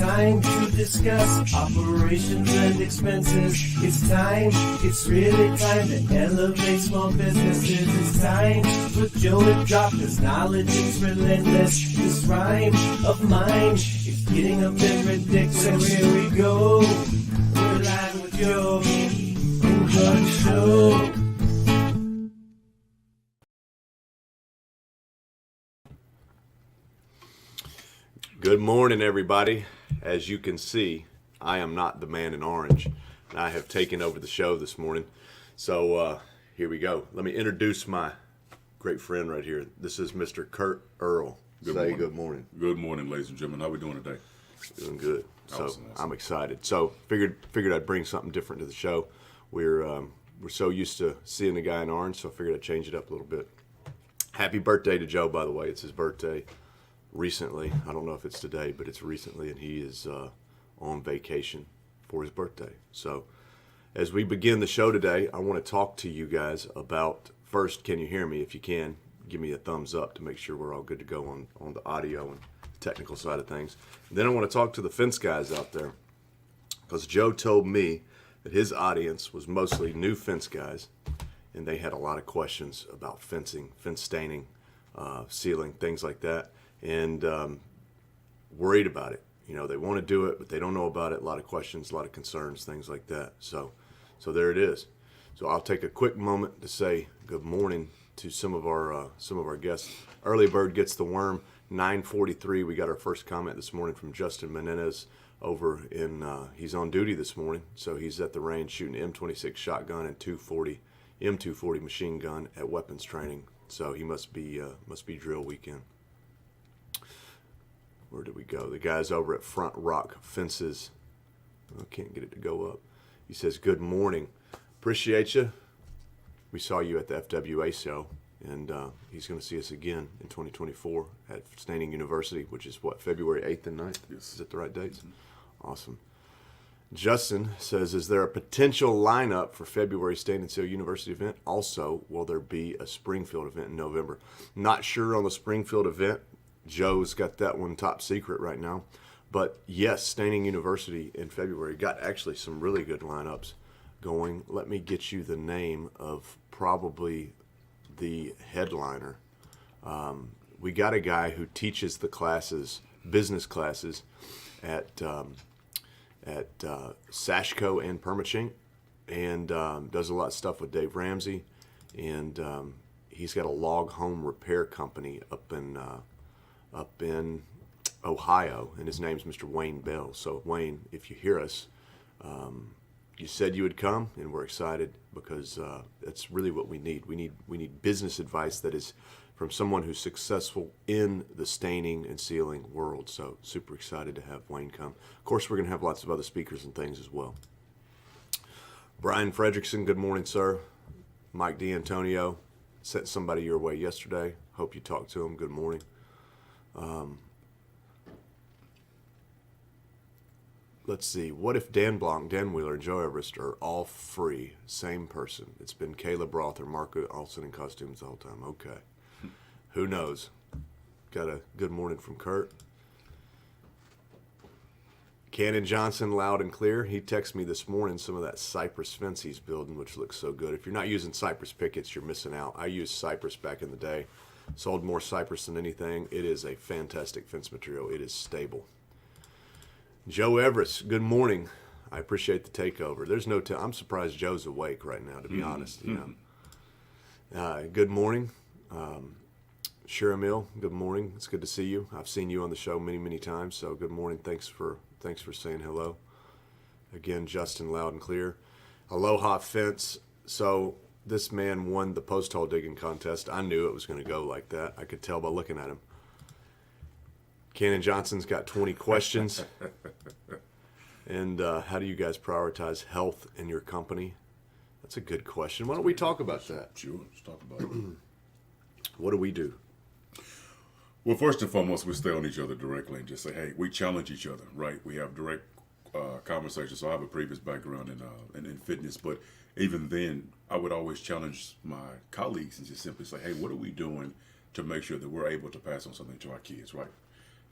time to discuss operations and expenses. It's time, it's really time to elevate small businesses. It's time for Joe to drop his knowledge, it's relentless. This rhyme of mine is getting a bit ridiculous. So here we go, we're live with Joe. Enjoy the show. Good morning, everybody. As you can see, I am not the man in orange. I have taken over the show this morning. So here we go. Let me introduce my great friend right here. This is Mr. Kurt Earl. Good Say morning. good morning. Good morning, ladies and gentlemen. How we doing today? Doing good. So Awesome. I'm excited. So figured I'd bring something different to the show. We're so used to seeing the guy in orange, so I figured I'd change it up a little bit. Happy birthday to Joe, by the way. It's his birthday. Recently, I don't know if it's today, but it's recently, and he is on vacation for his birthday. So as we begin the show today, I want to talk to you guys about, first, can you hear me? If you can, give me a thumbs up to make sure we're all good to go on the audio and technical side of things. And then I want to talk to the fence guys out there, because Joe told me that his audience was mostly new fence guys, and they had a lot of questions about fencing, fence staining, sealing, things like that. And worried about it. You know, they want to do it, but they don't know about it. A lot of questions, a lot of concerns, things like that. So there it is. So I'll take a quick moment to say good morning to some of our guests. Early bird gets the worm. 9:43. We got our first comment this morning from Justin Menendez over in. He's on duty this morning, so he's at the range shooting M26 shotgun and M240 machine gun at weapons training. So he must be drill weekend. Where did we go? The guys over at Front Rock Fences. I can't get it to go up. He says, good morning. Appreciate you. We saw you at the FWA show, and he's going to see us again in 2024 at Staining University, which is what, February 8th and 9th? Yes. Is that the right dates? Mm-hmm. Awesome. Justin says, is there a potential lineup for February Stain and Seal University event? Also, will there be a Springfield event in November? Not sure on the Springfield event. Joe's got that one top secret right now. But yes, Staining University in February got actually some really good lineups going. Let me get you the name of probably the headliner. We got a guy who teaches the classes, business classes, at Sashco and Permachink, and does a lot of stuff with Dave Ramsey. And he's got a log home repair company up in Ohio, and his name's Mr. Wayne Bell. So Wayne, if you hear us, you said you would come, and we're excited because that's really what we need. We need business advice that is from someone who's successful in the staining and sealing world. So super excited to have Wayne come. Of course, we're going to have lots of other speakers and things as well. Brian Fredrickson, good morning, sir. Mike D'Antonio sent somebody your way yesterday. Hope you talked to him. Good morning. Let's see. What if Dan Blanc, Dan Wheeler, and Joe Everest are all free? Same person. It's been Caleb Roth or Mark Olson in costumes the whole time. Okay. Who knows? Got a good morning from Kurt. Cannon Johnson, loud and clear. He texted me this morning some of that cypress fence he's building, which looks so good. If you're not using cypress pickets, you're missing out. I used cypress back in the day. Sold more cypress than anything. It is a fantastic fence material. It is stable. Joe Everest, good morning. I appreciate the takeover. There's no I'm surprised Joe's awake right now, to be honest. You know. Good morning. Sharamil, good morning. It's good to see you. I've seen you on the show many, many times, so good morning. Thanks for saying hello. Again, Justin, loud and clear. Aloha Fence. So this man won the post hole digging contest. I knew it was going to go like that. I could tell by looking at him. Cannon Johnson's got 20 questions. And how do you guys prioritize health in your company? That's a good question. Why don't we talk about that? Sure, let's talk about it. What do we do? Well, first and foremost, we stay on each other directly and just say, hey, we challenge each other, right? We have direct conversations. So I have a previous background in fitness, but even then, I would always challenge my colleagues and just simply say, hey, what are we doing to make sure that we're able to pass on something to our kids, right?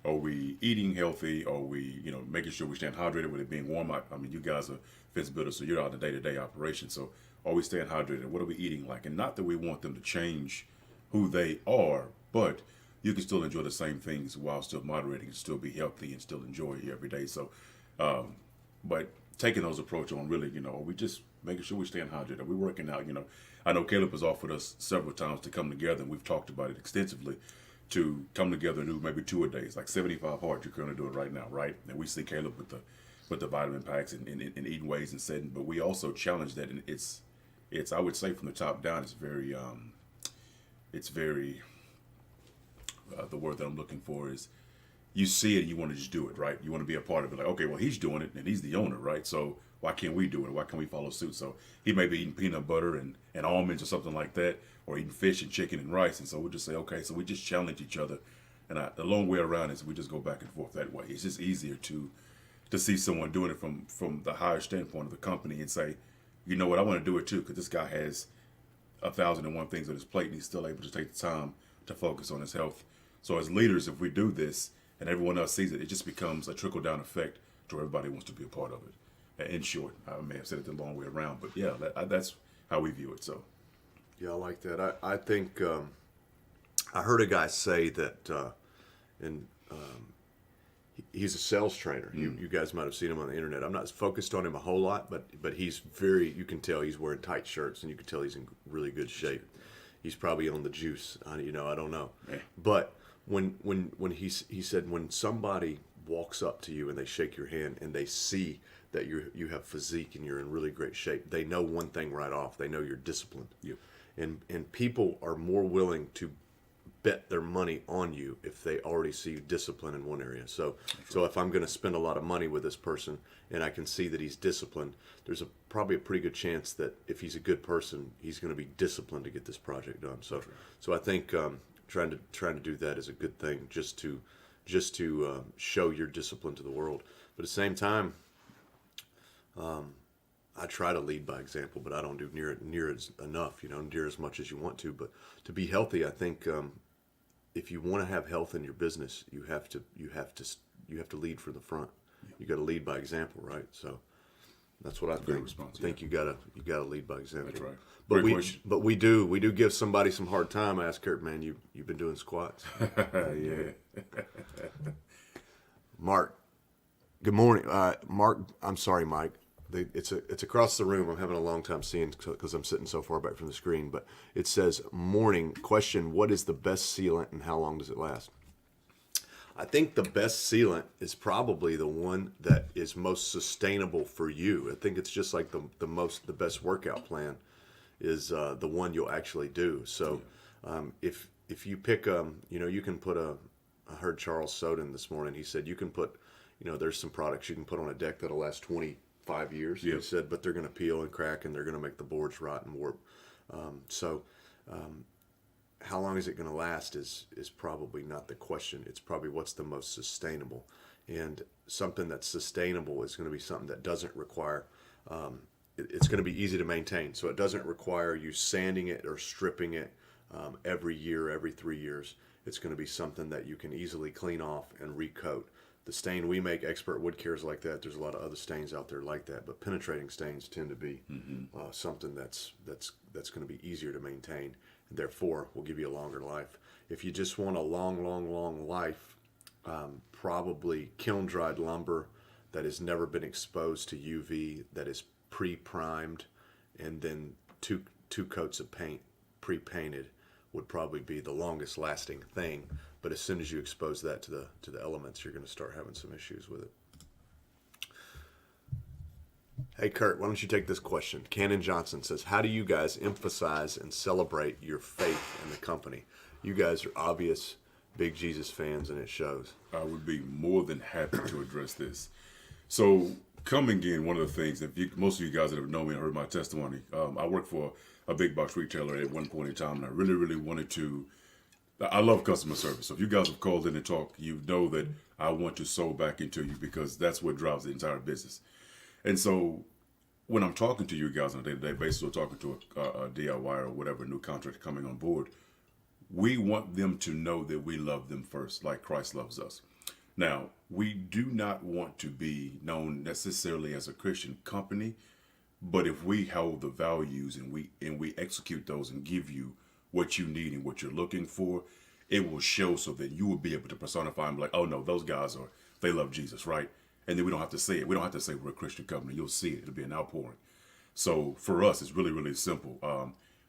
Are we eating healthy? Are we, making sure we staying hydrated with it being warm? I mean, you guys are fence builders, so you're out in the day-to-day operation. So are we staying hydrated? What are we eating like? And not that we want them to change who they are, but you can still enjoy the same things while still moderating and still be healthy and still enjoy it every day. So, but taking those approach on really, are we just making sure we're staying hydrated? Are we working out? I know Caleb has offered us several times to come together, and we've talked about it extensively, to come together and do maybe 2 a days, like 75 hard. You're currently doing right now, right? And we see Caleb with the vitamin packs and eating ways and setting, but we also challenge that, and it's I would say from the top down, it's very the word that I'm looking for is, you see it and you want to just do it, right? You want to be a part of it. Like, okay, well, he's doing it and he's the owner, right? So why can't we do it? Why can't we follow suit? So he may be eating peanut butter and almonds or something like that, or eating fish and chicken and rice. And so we'll just say, okay, so we just challenge each other. And the long way around is we just go back and forth that way. It's just easier to see someone doing it from the higher standpoint of the company and say, you know what, I want to do it too, because this guy has 1,001 things on his plate and he's still able to take the time to focus on his health. So as leaders, if we do this and everyone else sees it, it just becomes a trickle-down effect to where everybody wants to be a part of it. In short, I may have said it the long way around, but yeah, that's how we view it. So, Yeah, I like that. I think I heard a guy say that, he's a sales trainer. You guys might have seen him on the internet. I'm not focused on him a whole lot, but he's very. You can tell he's wearing tight shirts, and you can tell he's in really good shape. He's probably on the juice. I don't know, but when he said when somebody walks up to you and they shake your hand and they see that you have physique and you're in really great shape, they know one thing right off. They know you're disciplined. Yep. And people are more willing to bet their money on you if they already see discipline in one area. So if I'm going to spend a lot of money with this person and I can see that he's disciplined, there's probably a pretty good chance that if he's a good person, he's going to be disciplined to get this project done. So I think trying to do that is a good thing, just to show your discipline to the world. But at the same time, I try to lead by example, but I don't do near as enough, near as much as you want to. But to be healthy, I think if you want to have health in your business, you have to lead from the front. You got to lead by example, right? So that's what I think. Response, I think you gotta lead by example. That's right. But we do give somebody some hard time. I ask Kurt, man, you've been doing squats. Yeah. Mark, good morning. Mark, I'm sorry, Mike. It's across the room. I'm having a long time seeing because I'm sitting so far back from the screen. But it says, morning, question, what is the best sealant and how long does it last? I think the best sealant is probably the one that is most sustainable for you. I think it's just like the best workout plan is the one you'll actually do. So if you pick, you can put I heard Charles Soden this morning. He said you can put, there's some products you can put on a deck that'll last 25 years. Yep. He said, but they're going to peel and crack and they're going to make the boards rot and warp. How long is it going to last is probably not the question. It's probably what's the most sustainable. And something that's sustainable is going to be something that doesn't require, it's going to be easy to maintain. So it doesn't require you sanding it or stripping it every year, every 3 years. It's going to be something that you can easily clean off and recoat. The stain we make, Expert Wood Care, is like that. There's a lot of other stains out there like that, but penetrating stains tend to be something that's going to be easier to maintain, and therefore will give you a longer life. If you just want a long life, probably kiln-dried lumber that has never been exposed to UV, that is pre-primed, and then two coats of paint pre-painted would probably be the longest lasting thing. But as soon as you expose that to the elements, you're going to start having some issues with it. Hey, Kurt, why don't you take this question? Cannon Johnson says, how do you guys emphasize and celebrate your faith in the company? You guys are obvious big Jesus fans, and it shows. I would be more than happy to address this. So coming in, one of the things, most of you guys that have known me and heard my testimony, I worked for a big box retailer at one point in time, and I really, really wanted to. I love customer service. So if you guys have called in and talked, you know that I want to sow back into you because that's what drives the entire business. And so when I'm talking to you guys on a day-to-day basis or talking to a DIY or whatever new contractor coming on board, we want them to know that we love them first, like Christ loves us. Now, we do not want to be known necessarily as a Christian company, but if we hold the values and we execute those and give you what you need and what you're looking for, it will show so that you will be able to personify and be like, oh no, those guys they love Jesus, right? And then we don't have to say it. We don't have to say we're a Christian company. You'll see it. It'll be an outpouring. So for us, it's really, really simple.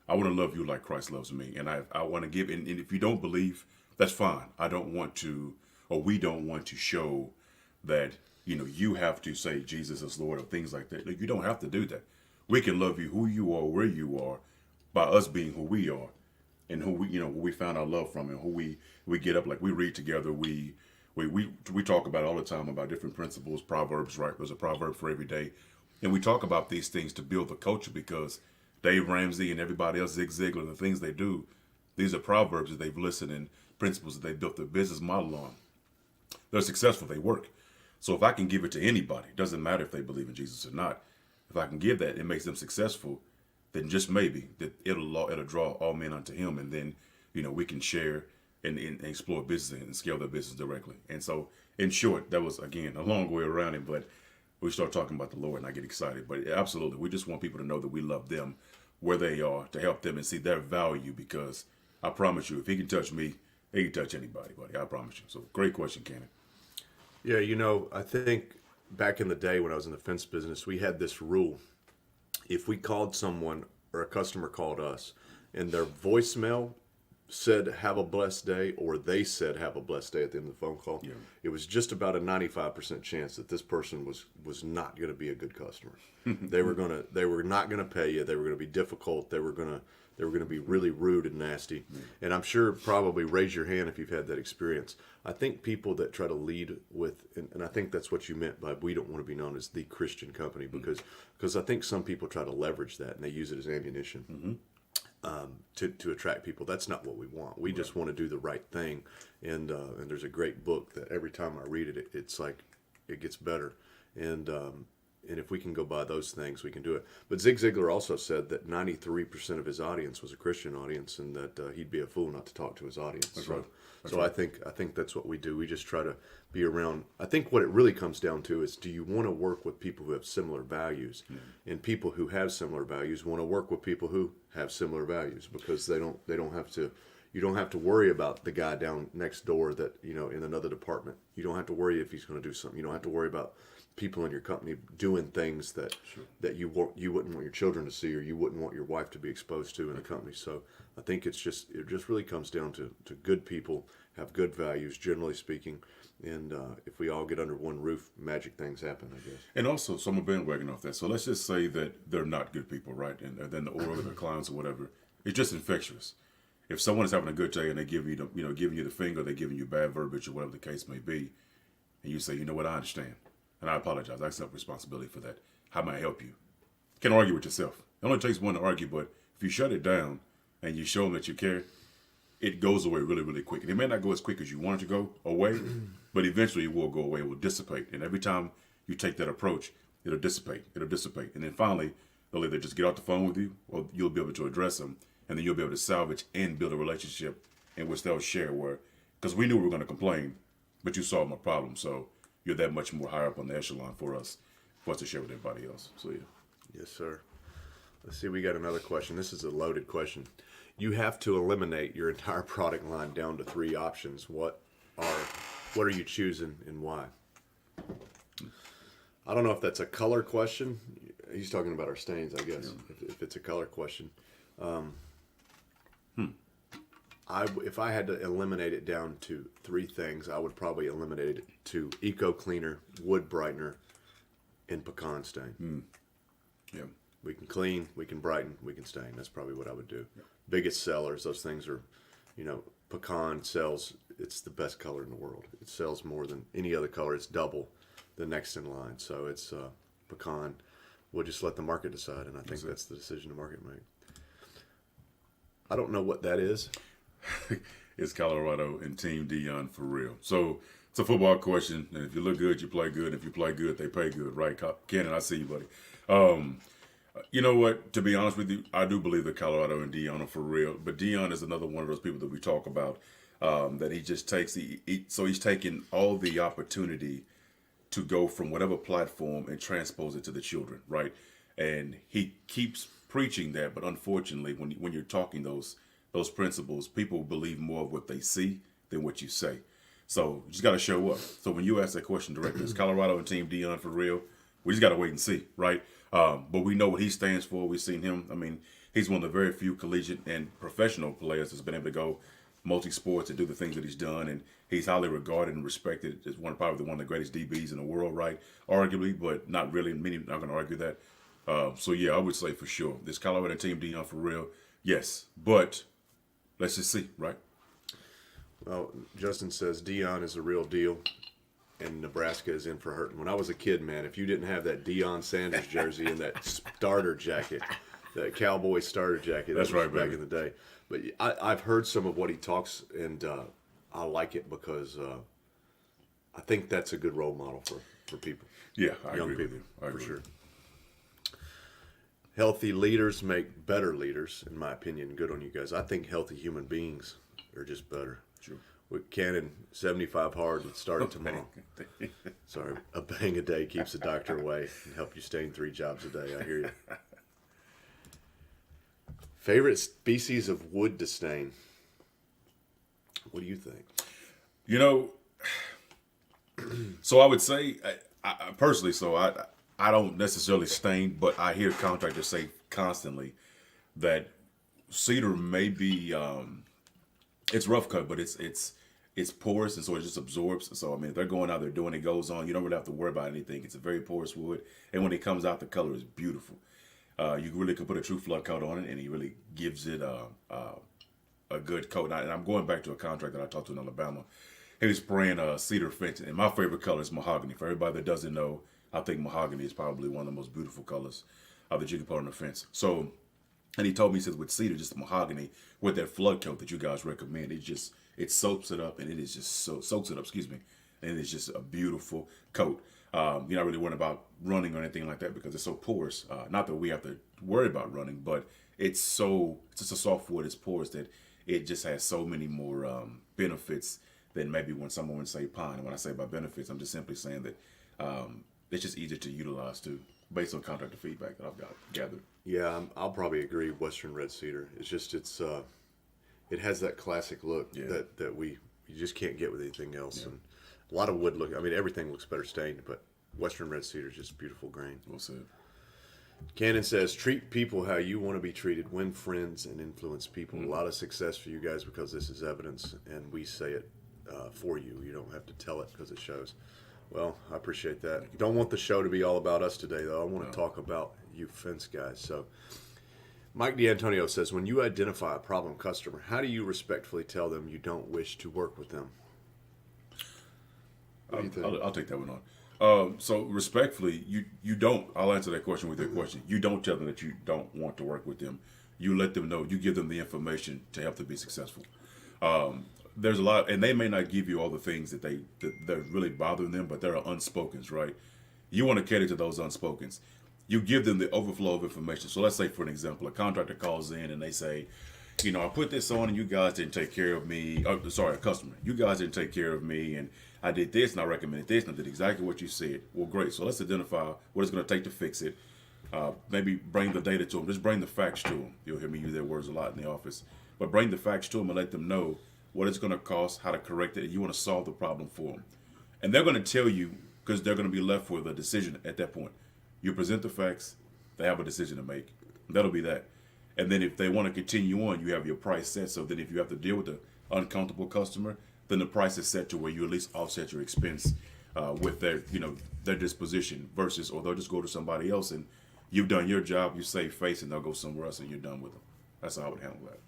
I want to love you like Christ loves me. And I want to give, and if you don't believe, that's fine. I don't want to, or we don't want to show that, you have to say Jesus is Lord or things like that. You don't have to do that. We can love you who you are, where you are, by us being who we are and who where we found our love from and who we get up, like we read together. We talk about it all the time about different principles, proverbs, right? There's a proverb for every day. And we talk about these things to build the culture because Dave Ramsey and everybody else, Zig Ziglar, the things they do, these are proverbs that they've listened and principles that they built their business model on. They're successful, they work. So if I can give it to anybody, it doesn't matter if they believe in Jesus or not. If I can give that, it makes them successful, then just maybe that it'll draw all men unto him. And then, we can share and explore business and scale their business directly. And so in short, that was, again, a long way around it, but we start talking about the Lord and I get excited. But absolutely, we just want people to know that we love them where they are, to help them and see their value, because I promise you, if he can touch me, he can touch anybody, buddy. I promise you. So great question, Cannon. Yeah, I think back in the day when I was in the fence business, we had this rule. If we called someone or a customer called us and their voicemail said have a blessed day, or they said have a blessed day at the end of the phone call, Yeah. it was just about a 95% chance that this person was not going to be a good customer. They were not going to pay you. They were going to be difficult. They were going to be really rude and nasty. And I'm sure, probably raise your hand if you've had that experience. I think people that try to lead with, and I think that's what you meant by we don't want to be known as the Christian company, because I think some people try to leverage that and they use it as ammunition. To attract people. That's not what we want. We just want to do the right thing. And there's a great book that every time I read it, it's like it gets better. And if we can go by those things, we can do it. But Zig Ziglar also said that 93% of his audience was a Christian audience, and that he'd be a fool not to talk to his audience. That's so right. That's so right. I think that's what we do. We just try to be around. I think what it really comes down to is, do you want to work with people who have similar values? And people who have similar values want to work with people who have similar values, because they don't have to. You don't have to worry about the guy down next door that, in another department. You don't have to worry if he's going to do something. You don't have to worry about people in your company doing things that you wouldn't want your children to see, or you wouldn't want your wife to be exposed to in a company. So I think it just really comes down to good people have good values, generally speaking. And if we all get under one roof, magic things happen, I guess. And also, so I'm a bandwagon off that. So let's just say that they're not good people, right? And then the aura of the clowns or whatever, it's just infectious. If someone is having a good day and they give you giving you the finger, they're giving you bad verbiage or whatever the case may be, and you say, you know what, I understand, and I apologize, I accept responsibility for that. How may I help you? You can argue with yourself. It only takes one to argue, but if you shut it down and you show them that you care, it goes away really, really quick. And it may not go as quick as you want it to go away, but eventually it will go away. It will dissipate. And every time you take that approach, it'll dissipate. It'll dissipate. And then finally, they'll either just get off the phone with you, or you'll be able to address them. And then you'll be able to salvage and build a relationship in which they'll share because we knew we were going to complain, but you solved my problem. So you're that much more higher up on the echelon for us to share with everybody else. So yeah. Yes, sir. Let's see, we got another question. This is a loaded question. You have to eliminate your entire product line down to 3 options. What are you choosing and why? I don't know if that's a color question. He's talking about our stains, I guess, if it's a color question. If I had to eliminate it down to 3 things, I would probably eliminate it to eco cleaner, wood brightener, and pecan stain. Yeah. We can clean, we can brighten, we can stain. That's probably what I would do. Yeah. Biggest sellers, those things are, pecan sells, it's the best color in the world. It sells more than any other color. It's double the next in line. So it's pecan. We'll just let the market decide, and I think that's the decision the market made. I don't know what that is. It's Colorado and Team Dion for real. So it's a football question, and if you look good, you play good. If you play good, they pay good, right? Cannon, I see you, buddy. You know what? To be honest with you, I do believe that Colorado and Dion are for real. But Dion is another one of those people that we talk about. that he just takes. So he's taking all the opportunity to go from whatever platform and transpose it to the children, right? And he keeps preaching that, but unfortunately, when you're talking those principles, people believe more of what they see than what you say. So you just got to show up. So when you ask that question directly, is Colorado and Team Dion for real? We just got to wait and see, right? But we know what he stands for. We've seen him. I mean, he's one of the very few collegiate and professional players that's been able to go multi-sports and do the things that he's done. And he's highly regarded and respected as probably one of the greatest DBs in the world, right? Arguably, but not really. Many are not going to argue that. So, yeah, I would say for sure. This Colorado Team Dion for real? Yes. But let's just see, right? Well, Justin says Dion is a real deal, and Nebraska is in for hurting. When I was a kid, man, if you didn't have that Deion Sanders jersey and that starter jacket, that Cowboy starter jacket, That's right, back baby. in the day. But I've heard some of what he talks, and I like it because I think that's a good role model for people. Yeah, I Young agree people, with you. I for agree. sure. Healthy leaders make better leaders, in my opinion. Good on you guys. I think healthy human beings are just better. True. With Cannon 75 hard and starting tomorrow. Sorry, a bang a day keeps the doctor away and help you stain 3 jobs a day. I hear you. Favorite species of wood to stain? What do you think? You know, so I would say, I personally, so I don't necessarily stain, but I hear contractors say constantly that cedar may be, it's rough cut, but it's porous, and so it just absorbs. So I mean, if they're going out there doing it, goes on, you don't really have to worry about anything. It's a very porous wood, and when it comes out, the color is beautiful. You really could put a true flood coat on it, and he really gives it a good coat. And I'm going back to a contract that I talked to in Alabama. He was spraying cedar fencing, and my favorite color is mahogany. For everybody that doesn't know, I think mahogany is probably one of the most beautiful colors that you can put on a fence. So, and he told me, he says, with cedar, just mahogany, with that flood coat that you guys recommend, it soaks it up, and it is just soaks it up, and it's just a beautiful coat. You're not really worrying about running or anything like that because it's so porous. Not that we have to worry about running, but it's just a soft wood. It's porous that it just has so many more benefits than maybe when someone would say pine. And when I say by benefits, I'm just simply saying that it's just easier to utilize too, based on contractor feedback that I've gathered. Yeah, I'll probably agree. Western red cedar. It's just it has that classic look that you just can't get with anything else. Yeah. And a lot of wood look. I mean, everything looks better stained, but Western red cedar is just beautiful grain. Well said. Cannon says, treat people how you want to be treated, win friends, and influence people. A lot of success for you guys because this is evidence, and we say it for you. You don't have to tell it because it shows. Well, I appreciate that. Don't want the show to be all about us today, though. I want to talk about you fence guys. So, Mike D'Antonio says, when you identify a problem customer, how do you respectfully tell them you don't wish to work with them? I'll take that one on. So respectfully, you don't. I'll answer that question with your question. You don't tell them that you don't want to work with them. You let them know. You give them the information to help them be successful. There's a lot, and they may not give you all the things that really bothering them, but there are unspokens, right? You want to cater to those unspokens. You give them the overflow of information. So let's say, for an example, a contractor calls in and they say, I put this on and you guys didn't take care of me. Oh, sorry, a customer. You guys didn't take care of me, and I did this and I recommended this and I did exactly what you said. Well, great. So let's identify what it's going to take to fix it. Maybe bring the data to them. Just bring the facts to them. You'll hear me use their words a lot in the office. But bring the facts to them and let them know what it's going to cost, how to correct it, and you want to solve the problem for them. And they're going to tell you because they're going to be left with a decision at that point. You present the facts, they have a decision to make. That'll be that. And then if they want to continue on, you have your price set. So then if you have to deal with the uncomfortable customer, then the price is set to where you at least offset your expense with their disposition versus, or they'll just go to somebody else and you've done your job, you save face, and they'll go somewhere else and you're done with them. That's how I would handle that.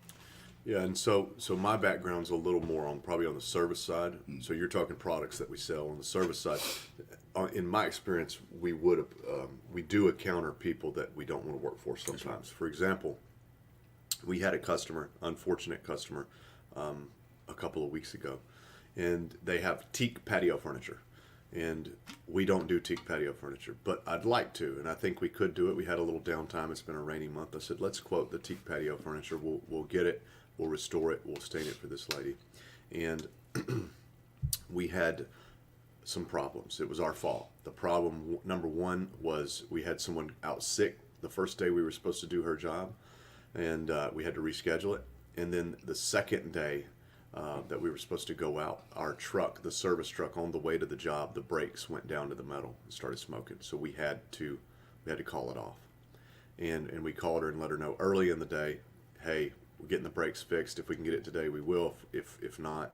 Yeah, and so my background's a little more probably on the service side. So you're talking products that we sell on the service side. In my experience, we do encounter people that we don't want to work for sometimes. Right. For example, we had a customer, unfortunate customer, a couple of weeks ago, and they have teak patio furniture. And we don't do teak patio furniture, but I'd like to, and I think we could do it. We had a little downtime. It's been a rainy month. I said, let's quote the teak patio furniture. We'll get it. We'll restore it. We'll stain it for this lady. and we had some problems. It was our fault. The problem number one was we had someone out sick the first day we were supposed to do her job, and we had to reschedule it. And then the second day that we were supposed to go out, our truck, the service truck, on the way to the job, the brakes went down to the metal and started smoking. So we had to call it off. And we called her and let her know early in the day, hey, we're getting the brakes fixed. If we can get it today, we will. If not,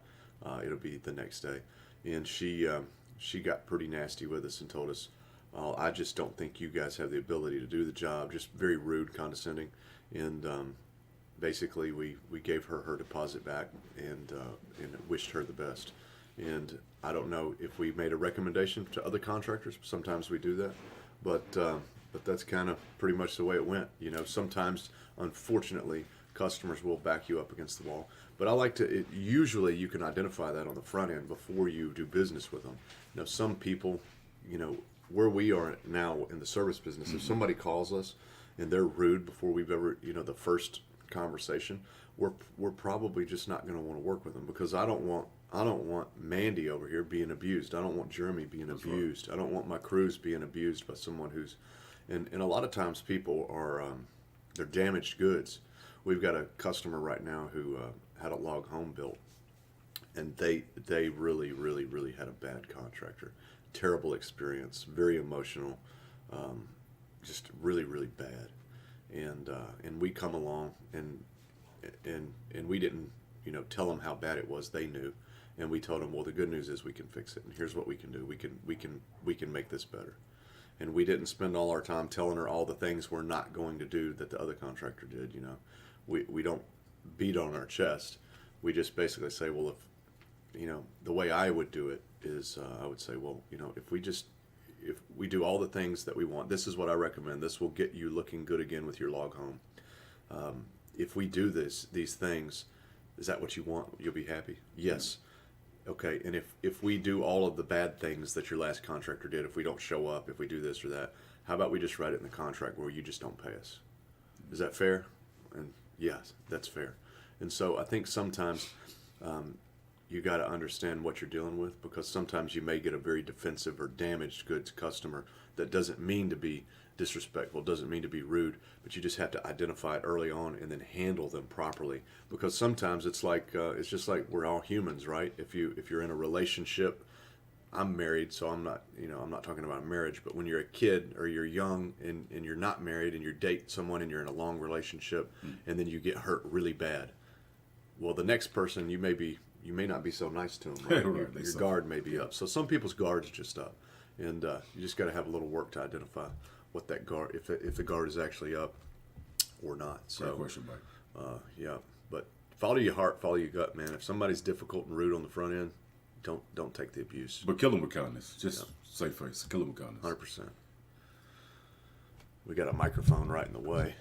it'll be the next day. And she got pretty nasty with us and told us, I just don't think you guys have the ability to do the job. Just very rude, condescending. And basically we gave her deposit back and wished her the best. And I don't know if we made a recommendation to other contractors. Sometimes we do that, but that's kind of pretty much the way it went. You know, sometimes, unfortunately, customers will back you up against the wall. But I like to, usually you can identify that on the front end before you do business with them. You know, some people, you know, where we are now in the service business, if somebody calls us and they're rude before we've ever, you know, the first conversation, we're probably just not going to want to work with them, because I don't want Mandy over here being abused. I don't want Jeremy being abused. Right. I don't want my crews being abused by someone who's, and a lot of times people are, they're damaged goods. We've got a customer right now who had a log home built, and they really, really, really had a bad contractor. Terrible experience, very emotional, just really, really bad. And we come along and we didn't, you know, tell them how bad it was. They knew, and we told them, well, the good news is we can fix it, and here's what we can do. We can make this better. And we didn't spend all our time telling her all the things we're not going to do that the other contractor did. You know, we don't beat on our chest. We just basically say, well, if, you know, the way I would do it is I would say, well, you know, if we do all the things that we want, this is what I recommend. This will get you looking good again with your log home. If we do these things, is that what you want? You'll be happy? Yes. Okay, and if we do all of the bad things that your last contractor did, if we don't show up, if we do this or that, how about we just write it in the contract where you just don't pay us? Is that fair? And yes, that's fair. And so I think sometimes you got to understand what you're dealing with, because sometimes you may get a very defensive or damaged goods customer that doesn't mean to be disrespectful, doesn't mean to be rude, but you just have to identify it early on and then handle them properly. Because sometimes it's like it's just like we're all humans, right? If you're in a relationship, I'm married, so I'm not talking about marriage, but when you're a kid or you're young and you're not married and you date someone and you're in a long relationship and then you get hurt really bad, well, the next person you may not be so nice to them, right? Right, your guard may be up. So some people's guard's just up, and you just got to have a little work to identify what that guard, if the guard is actually up or not. So, great question, Mike. Yeah, but follow your heart, follow your gut, man. If somebody's difficult and rude on the front end, don't take the abuse. But kill them with kindness. Just say face. Kill them with kindness. 100%. We got a microphone right in the way.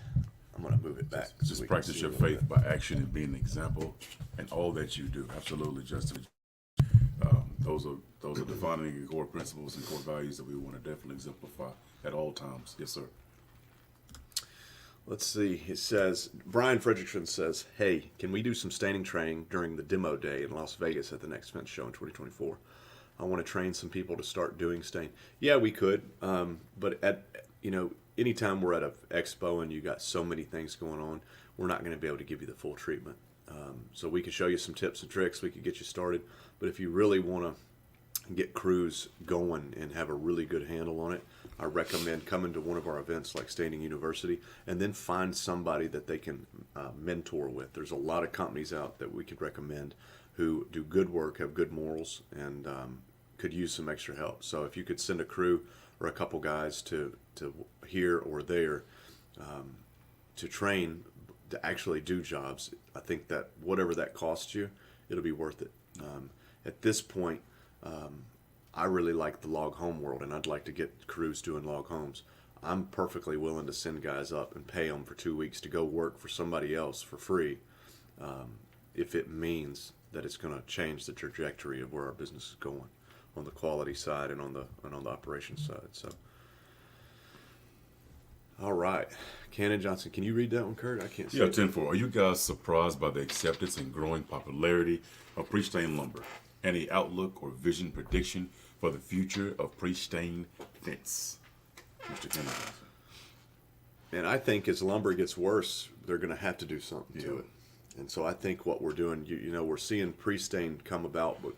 I'm going to move it back. Just practice your faith by action and being an example in all that you do. Absolutely, Justin. Those are defining and core principles and core values that we want to definitely exemplify at all times. Yes, sir. Let's see. It says, Brian Fredrickson says, hey, can we do some staining training during the demo day in Las Vegas at the next fence show in 2024? I want to train some people to start doing stain. Yeah, we could. But anytime we're at an expo and you got so many things going on, we're not going to be able to give you the full treatment. So we can show you some tips and tricks. We could get you started. But if you really want to get crews going and have a really good handle on it, I recommend coming to one of our events like Staining University, and then find somebody that they can mentor with. There's a lot of companies out that we could recommend who do good work, have good morals, and could use some extra help. So if you could send a crew or a couple guys to here or there to train to actually do jobs, I think that whatever that costs you, it'll be worth it. At this point, I really like the log home world, and I'd like to get crews doing log homes. I'm perfectly willing to send guys up and pay them for 2 weeks to go work for somebody else for free, if it means that it's going to change the trajectory of where our business is going on the quality side and on the operations side. So All right. Cannon Johnson, can you read that one, Kurt? I can't see Yeah, it. 10-4. Are you guys surprised by the acceptance and growing popularity of pre-stained lumber? Any outlook or vision prediction for the future of pre-stained fence? Mr. Cannon Johnson. And I think as lumber gets worse, they're going to have to do something to it. And so I think what we're doing, we're seeing pre-stain come about, but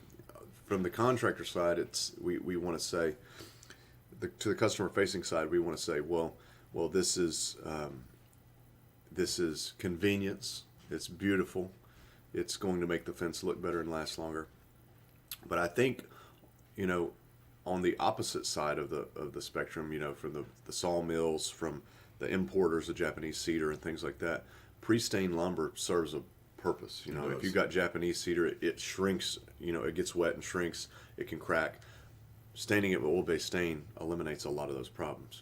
from the contractor side, we want to say, to the customer-facing side, we want to say, well, this is convenience. It's beautiful. It's going to make the fence look better and last longer. But I think, on the opposite side of the spectrum, from the sawmills, from the importers of Japanese cedar and things like that, pre-stained lumber serves a purpose. If you've got Japanese cedar, it shrinks. It gets wet and shrinks. It can crack. Staining it with oil-based stain eliminates a lot of those problems,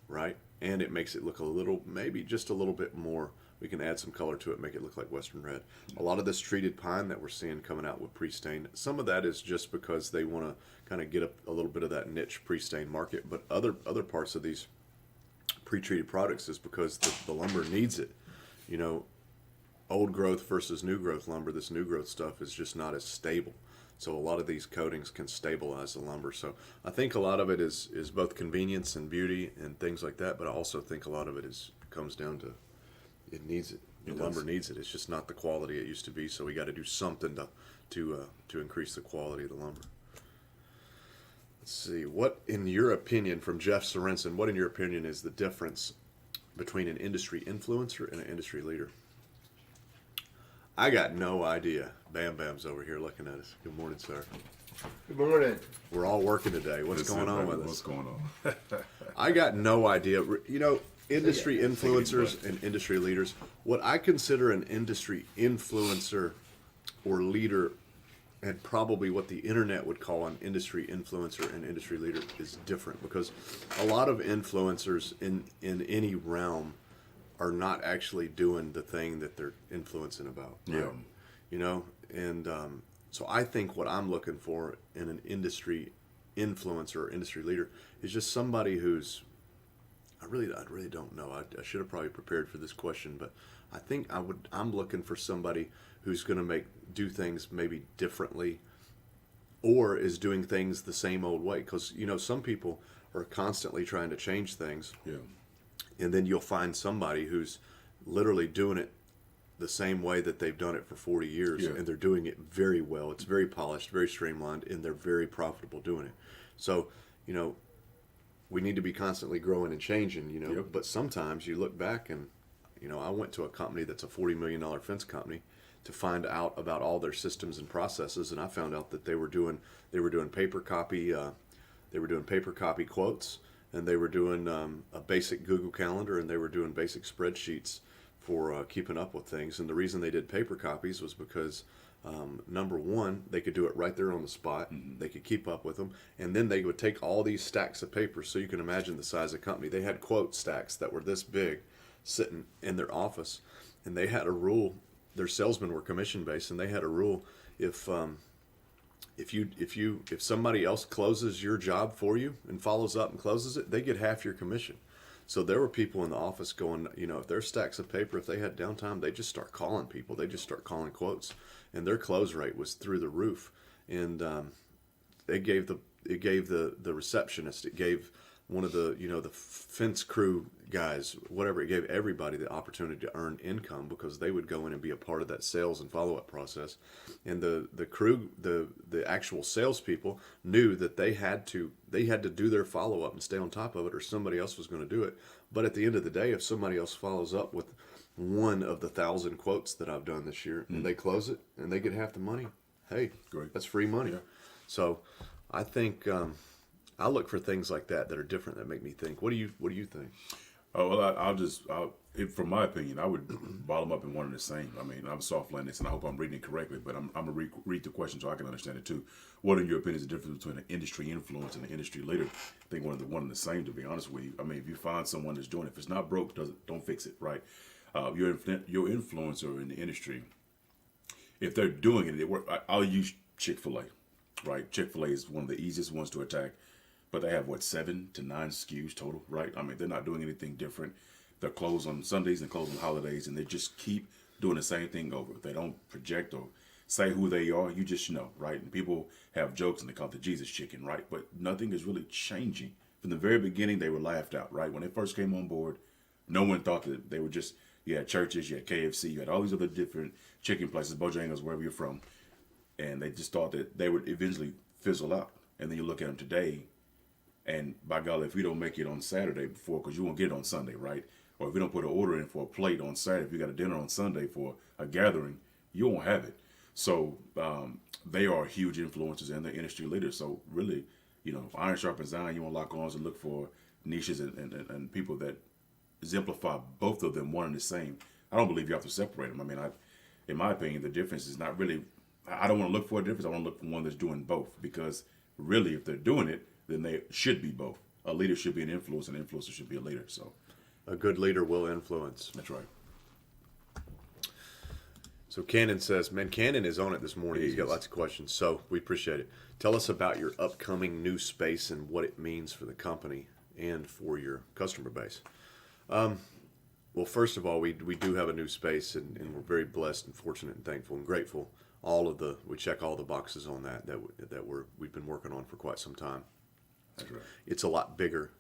right? And it makes it look maybe just a little bit more. We can add some color to it, make it look like Western red. A lot of this treated pine that we're seeing coming out with pre-stain, some of that is just because they want to kind of get a little bit of that niche pre-stain market. But other parts of these pre-treated products is because the lumber needs it. Old growth versus new growth lumber, this new growth stuff is just not as stable. So a lot of these coatings can stabilize the lumber. So I think a lot of it is both convenience and beauty and things like that, but I also think a lot of it comes down to it needs it. The lumber needs it. It's just not the quality it used to be. So we got to do something to increase the quality of the lumber. Let's see. What, in your opinion, from Jeff Sorensen, what in your opinion is the difference between an industry influencer and an industry leader? I got no idea. Bam Bam's over here looking at us. Good morning, sir. Good morning. We're all working today. What's going on with us? What's going on? I got no idea. Industry influencers and industry leaders. What I consider an industry influencer or leader, and probably what the internet would call an industry influencer and industry leader, is different, because a lot of influencers in any realm are not actually doing the thing that they're influencing about. Right? Yeah. So I think what I'm looking for in an industry influencer or industry leader is just somebody who's, I really don't know. I should have probably prepared for this question, but I think I'm looking for somebody who's going to do things maybe differently, or is doing things the same old way. Because some people are constantly trying to change things. Yeah. And then you'll find somebody who's literally doing it the same way that they've done it for 40 years, and they're doing it very well. It's very polished, very streamlined, and they're very profitable doing it. So, we need to be constantly growing and changing, but sometimes you look back and, I went to a company that's a $40 million fence company to find out about all their systems and processes, and I found out that they were doing paper copy, quotes, and they were doing a basic Google Calendar, and they were doing basic spreadsheets for keeping up with things. And the reason they did paper copies was because, number one, they could do it right there on the spot. Mm-hmm. They could keep up with them. And then they would take all these stacks of paper, so you can imagine the size of the company. They had quote stacks that were this big sitting in their office. And they had a rule. Their salesmen were commission-based, and they had a rule: if somebody else closes your job for you and follows up and closes it, they get half your commission. So there were people in the office going, if there's stacks of paper, if they had downtime, they just start calling people. They just start calling quotes, and their close rate was through the roof. And it gave the receptionist, it gave one of the the fence crew guys, whatever, it gave everybody the opportunity to earn income, because they would go in and be a part of that sales and follow-up process. And the crew, the actual salespeople, knew that they had to do their follow-up and stay on top of it, or somebody else was going to do it. But at the end of the day, if somebody else follows up with one of the 1,000 quotes that I've done this year, and they close it and they get half the money, hey, great, that's free money. Yeah. So I think I look for things like that are different, that make me think. What do you think? Oh, well, from my opinion, I would bottle them up in one and the same. I mean, I'm soft landing this, and I hope I'm reading it correctly, but I'm going to read the question so I can understand it too. What, in your opinion, is the difference between an industry influence and an industry leader? I think one and the same, to be honest with you. I mean, if you find someone that's doing it, if it's not broke, don't fix it, right? Your influencer in the industry, if they're doing it, I'll use Chick-fil-A, right? Chick-fil-A is one of the easiest ones to attack. but they have what 7 to 9 SKUs total, right? I mean, they're not doing anything different. They're closed on Sundays and closed on holidays, and they just keep doing the same thing over. They don't project or say who they are. You just know, right? And people have jokes and they call it the Jesus chicken, right? But nothing is really changing. From the very beginning, they were laughed out, right? When they first came on board, no one thought that they were just, you had churches, you had KFC, you had all these other different chicken places, Bojangles, wherever you're from. And they just thought that they would eventually fizzle out. And then you look at them today, and by golly, if we don't make it on Saturday before, because you won't get it on Sunday, right? Or if we don't put an order in for a plate on Saturday, if you got a dinner on Sunday for a gathering, you won't have it. So they are huge influencers and they're industry leaders. So really, iron sharpens iron. You want to lock arms and look for niches and people that exemplify both of them, one and the same. I don't believe you have to separate them. I mean, in my opinion, the difference is not really, I don't want to look for a difference. I want to look for one that's doing both, because really, if they're doing it, then they should be both. A leader should be an influencer, and an influencer should be a leader. So A good leader will influence. that's right. So Cannon says, man, Cannon is on it this morning. He's got is. lots of questions, so we appreciate it. Tell us about your upcoming new space and what it means for the company and for your customer base. Well, first of all, we do have a new space, and we're very blessed and fortunate and thankful and grateful. We check all the boxes on that we've been working on for quite some time. That's right. It's a lot bigger.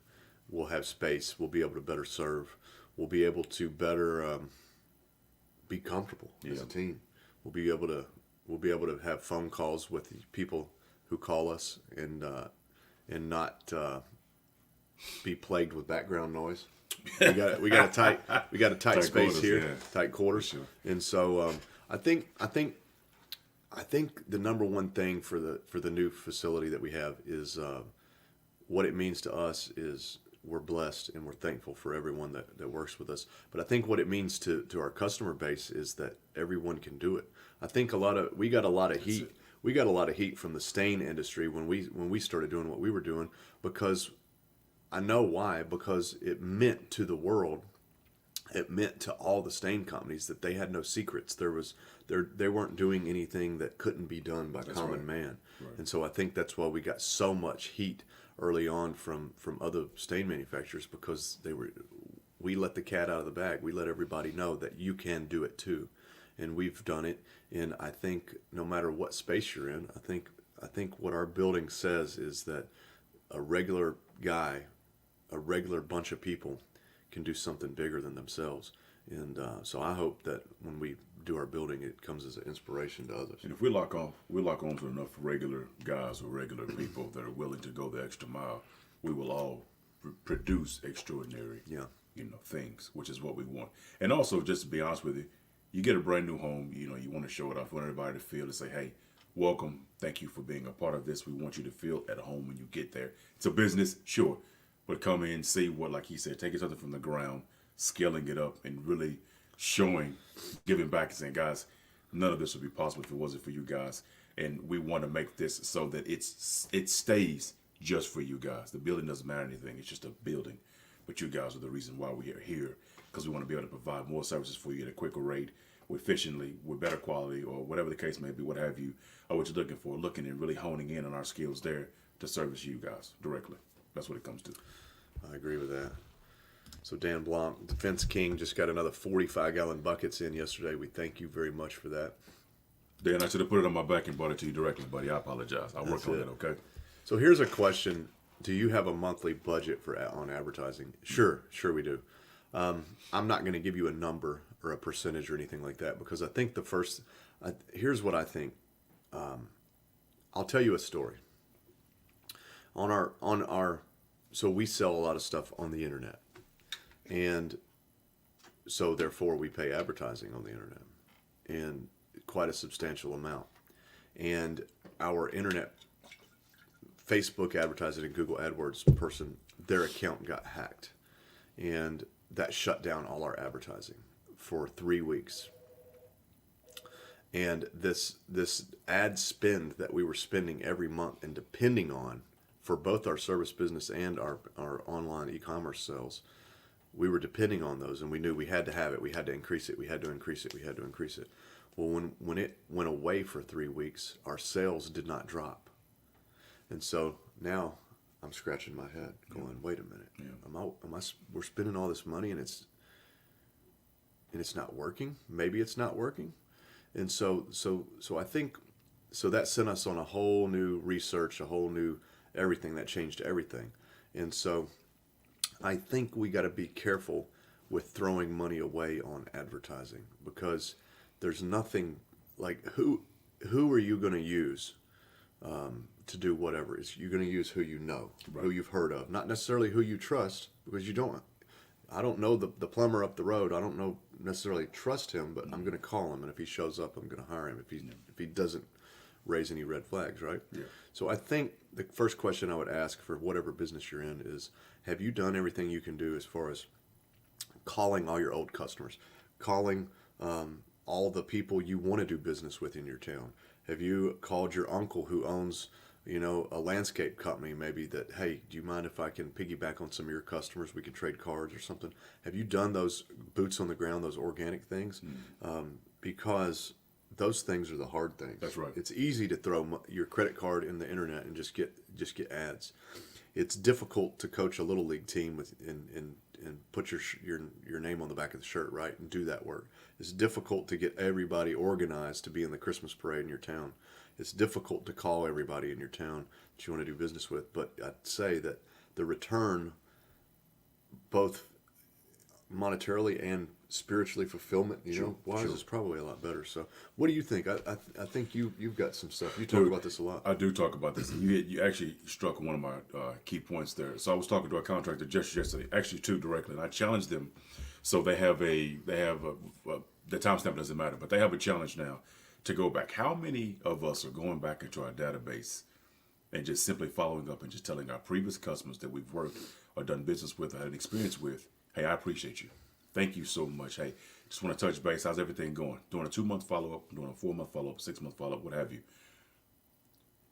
We'll have space. We'll be able to better serve. We'll be able to better be comfortable as a team. We'll be able to have phone calls with the people who call us and not be plagued with background noise. We got a tight space quarters, here, yeah. tight quarters, Sure. and so I think the number one thing for the new facility that we have is what it means to us is we're blessed and we're thankful for everyone that works with us. But I think what it means to our customer base is that everyone can do it. I think we got a lot of heat. We got a lot of heat from the stain industry when we started doing what we were doing, because I know why. Because it meant to the world, it meant to all the stain companies that they had no secrets. They weren't doing anything that couldn't be done by common man. Right. And so I think that's why we got so much heat early on from other stain manufacturers, because we let the cat out of the bag. We let everybody know that you can do it too. And we've done it. And I think no matter what space you're in, I think what our building says is that a regular guy, a regular bunch of people can do something bigger than themselves. And so I hope that when we do our building, it comes as an inspiration to others. And if we lock on to enough regular guys or regular people that are willing to go the extra mile, we will all produce extraordinary, things, which is what we want. And also, just to be honest with you, you get a brand new home, you want to show it off. You want everybody to feel and say, hey, welcome, thank you for being a part of this. We want you to feel at home when you get there. It's a business, sure, but come in, see what, like he said, taking something from the ground, scaling it up, and really showing, giving back and saying, guys, none of this would be possible if it wasn't for you guys. And we want to make this so that it stays just for you guys. The building doesn't matter anything. It's just a building. But you guys are the reason why we are here, because we want to be able to provide more services for you at a quicker rate, efficiently, with better quality, or whatever the case may be, what have you, or what you're looking for, looking and really honing in on our skills there to service you guys directly. That's what it comes to. I agree with that. So Dan Blanc, Defense King, just got another 45-gallon buckets in yesterday. We thank you very much for that. Dan, I should have put it on my back and brought it to you directly, buddy. I apologize. I'll work on that, okay? So here's a question. Do you have a monthly budget on advertising? Sure we do. I'm not going to give you a number or a percentage or anything like that, because I think here's what I think. I'll tell you a story. So we sell a lot of stuff on the internet, and so therefore we pay advertising on the internet, and quite a substantial amount. And our internet, Facebook advertising and Google AdWords person, their account got hacked, and that shut down all our advertising for 3 weeks. And this ad spend that we were spending every month and depending on for both our service business and our online e-commerce sales, we were depending on those, and we knew we had to have it. We had to increase it. We had to increase it. We had to increase it. Well, when it went away for 3 weeks, our sales did not drop. And so now I'm scratching my head, going, "Wait a minute, Yeah. we're spending all this money and it's not working. Maybe it's not working." And so I think that sent us on a whole new research, a whole new everything that changed everything. And so I think we got to be careful with throwing money away on advertising, because there's nothing like who are you going to use to do whatever? You're going to use who you know, Right. who you've heard of, not necessarily who you trust, because you don't. I don't know the plumber up the road. I don't know necessarily trust him, but I'm going to call him, and if he shows up, I'm going to hire him. If he doesn't raise any red flags, right? Yeah. So I think the first question I would ask for whatever business you're in is, have you done everything you can do as far as calling all your old customers, calling all the people you want to do business with in your town? Have you called your uncle who owns, a landscape company maybe, that, hey, do you mind if I can piggyback on some of your customers? We could trade cards or something. Have you done those boots on the ground, those organic things? Because those things are the hard things. That's right. It's easy to throw your credit card in the internet and just get ads. It's difficult to coach a little league team and put your name on the back of the shirt, right, and do that work. It's difficult to get everybody organized to be in the Christmas parade in your town. It's difficult to call everybody in your town that you want to do business with. But I'd say that the return, both monetarily and spiritually, fulfillment, wise, Sure. is probably a lot better. So what do you think? I think you've got some stuff. You talk about this a lot. I do talk about this. You actually struck one of my key points there. So I was talking to a contractor just yesterday, actually two directly, and I challenged them. So they have the timestamp doesn't matter, but they have a challenge now to go back. How many of us are going back into our database and just simply following up and just telling our previous customers that we've worked or done business with or had an experience with, hey, I appreciate you. Thank you so much. Hey, just want to touch base. How's everything going? Doing a 2-month follow-up, doing a 4-month follow-up, 6-month follow-up, what have you.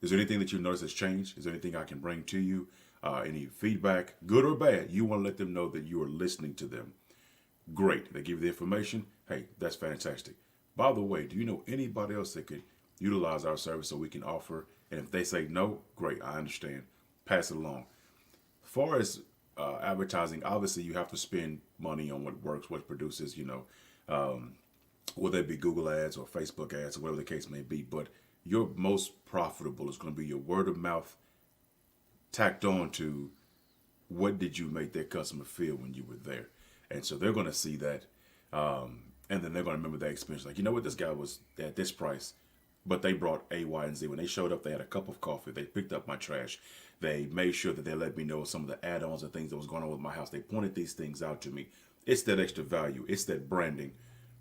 Is there anything that you notice has changed? Is there anything I can bring to you? Any feedback, good or bad? You want to let them know that you are listening to them. Great. They give you the information. Hey, that's fantastic. By the way, do you know anybody else that could utilize our service so we can offer? And if they say no, great, I understand. Pass it along. As far as advertising, obviously you have to spend money on what works, what produces, whether it be Google ads or Facebook ads or whatever the case may be. But your most profitable is going to be your word of mouth tacked on to what did you make that customer feel when you were there. And so they're going to see that. And then they're going to remember that experience. Like, you know what, this guy was at this price, but they brought A, Y, and Z. When they showed up, they had a cup of coffee. They picked up my trash. They made sure that they let me know some of the add-ons and things that was going on with my house. They pointed these things out to me. It's that extra value. It's that branding.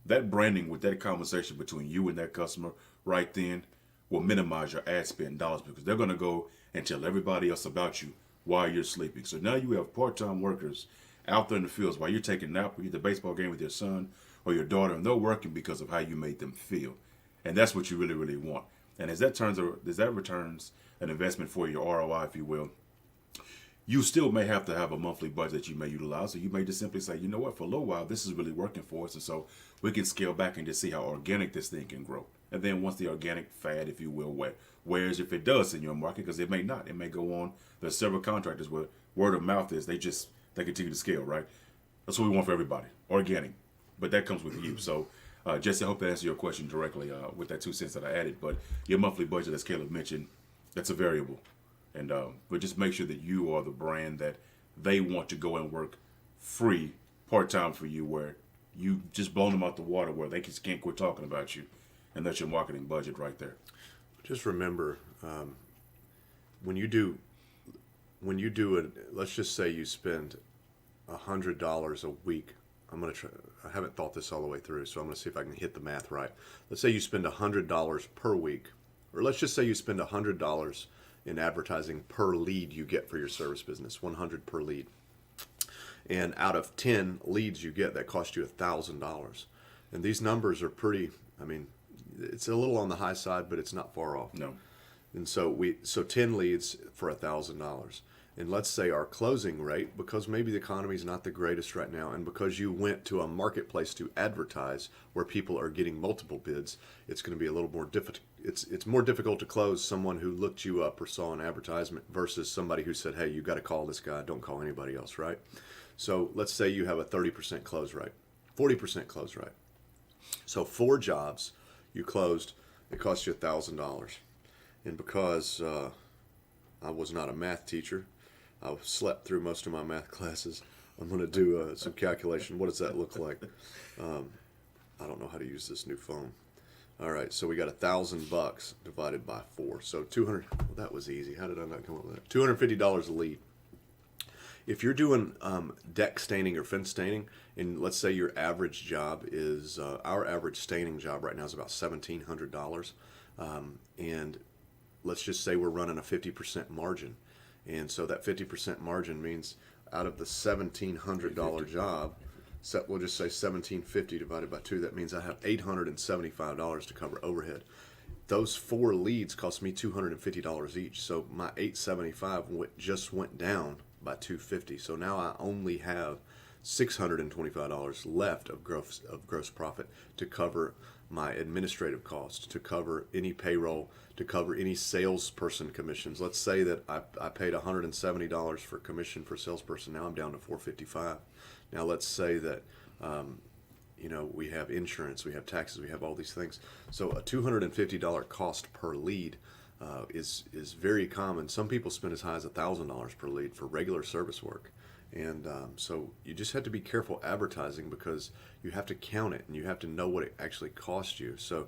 That branding with that conversation between you and that customer right then will minimize your ad spend dollars, because they're going to go and tell everybody else about you while you're sleeping. So now you have part-time workers out there in the fields while you're taking a nap, or you're at the baseball game with your son or your daughter, and they're working because of how you made them feel. And that's what you really, really want. And as that returns an investment for your ROI, if you will, you still may have to have a monthly budget that you may utilize. So you may just simply say, you know what, for a little while, this is really working for us. And so we can scale back and just see how organic this thing can grow. And then once the organic fad, if you will, whereas if it does in your market, because it may not, it may go on. There's several contractors where word of mouth is, they continue to scale, right? That's what we want for everybody, organic. But that comes with you. So Jesse, I hope that answers your question directly with that 2 cents that I added. But your monthly budget, as Caleb mentioned, that's a variable. And but just make sure that you are the brand that they want to go and work free, part-time for you, where you just blown them out the water, where they just can't quit talking about you. And that's your marketing budget right there. Just remember, when you do it, let's just say you spend $100 a week. I haven't thought this all the way through, so I'm going to see if I can hit the math right. Let's say you spend $100 per week, or let's just say you spend $100 in advertising per lead you get for your service business, 100 per lead. And out of 10 leads you get, that cost you $1,000. And these numbers are pretty, it's a little on the high side, but it's not far off. No. And so 10 leads for $1,000. And let's say our closing rate, because maybe the economy is not the greatest right now, and because you went to a marketplace to advertise where people are getting multiple bids, it's going to be a little more difficult. It's more difficult to close someone who looked you up or saw an advertisement versus somebody who said, hey, you got to call this guy, don't call anybody else, right? So let's say you have a 30% close rate, 40% close rate. So 4 jobs you closed, it cost you $1,000. And because I was not a math teacher, I slept through most of my math classes. I'm going to do some calculation. What does that look like? I don't know how to use this new phone. All right, so we got $1,000 divided by 4. So 200. Well, that was easy. How did I not come up with that? $250 a lead. If you're doing deck staining or fence staining, and let's say your average job is our average staining job right now is about $1,700, and let's just say we're running a 50% margin. And so that 50% margin means out of the $1,700 job, we'll just say $1,750 divided by 2. That means I have $875 to cover overhead. Those 4 leads cost me $250 each. So my $875 just went down by $250. So now I only have $625 left of gross profit to cover my administrative costs, to cover any payroll, to cover any salesperson commissions. Let's say that I paid $170 for commission for salesperson. Now I'm down to $455. Now let's say that we have insurance, we have taxes, we have all these things. So a $250 cost per lead is very common. Some people spend as high as $1,000 per lead for regular service work. And so you just have to be careful advertising because you have to count it and you have to know what it actually costs you. So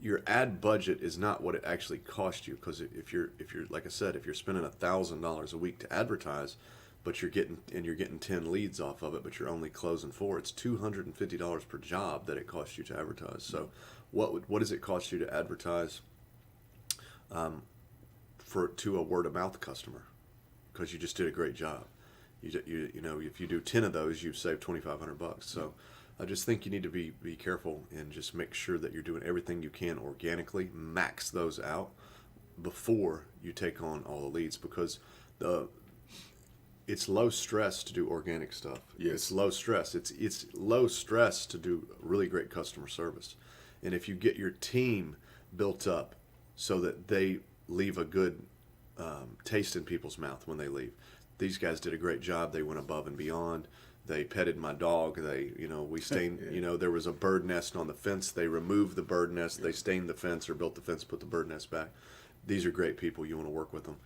your ad budget is not what it actually costs you, because if you're like I said, if you're spending $1,000 a week to advertise, but you're getting 10 leads off of it, but you're only closing 4, it's $250 per job that it costs you to advertise. So what does it cost you to advertise to a word of mouth customer? Because you just did a great job. You know, if you do 10 of those, you've saved $2,500. So I just think you need to be careful and just make sure that you're doing everything you can organically, max those out before you take on all the leads, because it's low stress to do organic stuff. Yes. It's low stress. It's low stress to do really great customer service. And if you get your team built up so that they leave a good taste in people's mouth when they leave. These guys did a great job. They went above and beyond. They petted my dog. We stained, Yeah. There was a bird nest on the fence. They removed the bird nest. They stained the fence or built the fence, put the bird nest back. These are great people. You want to work with them.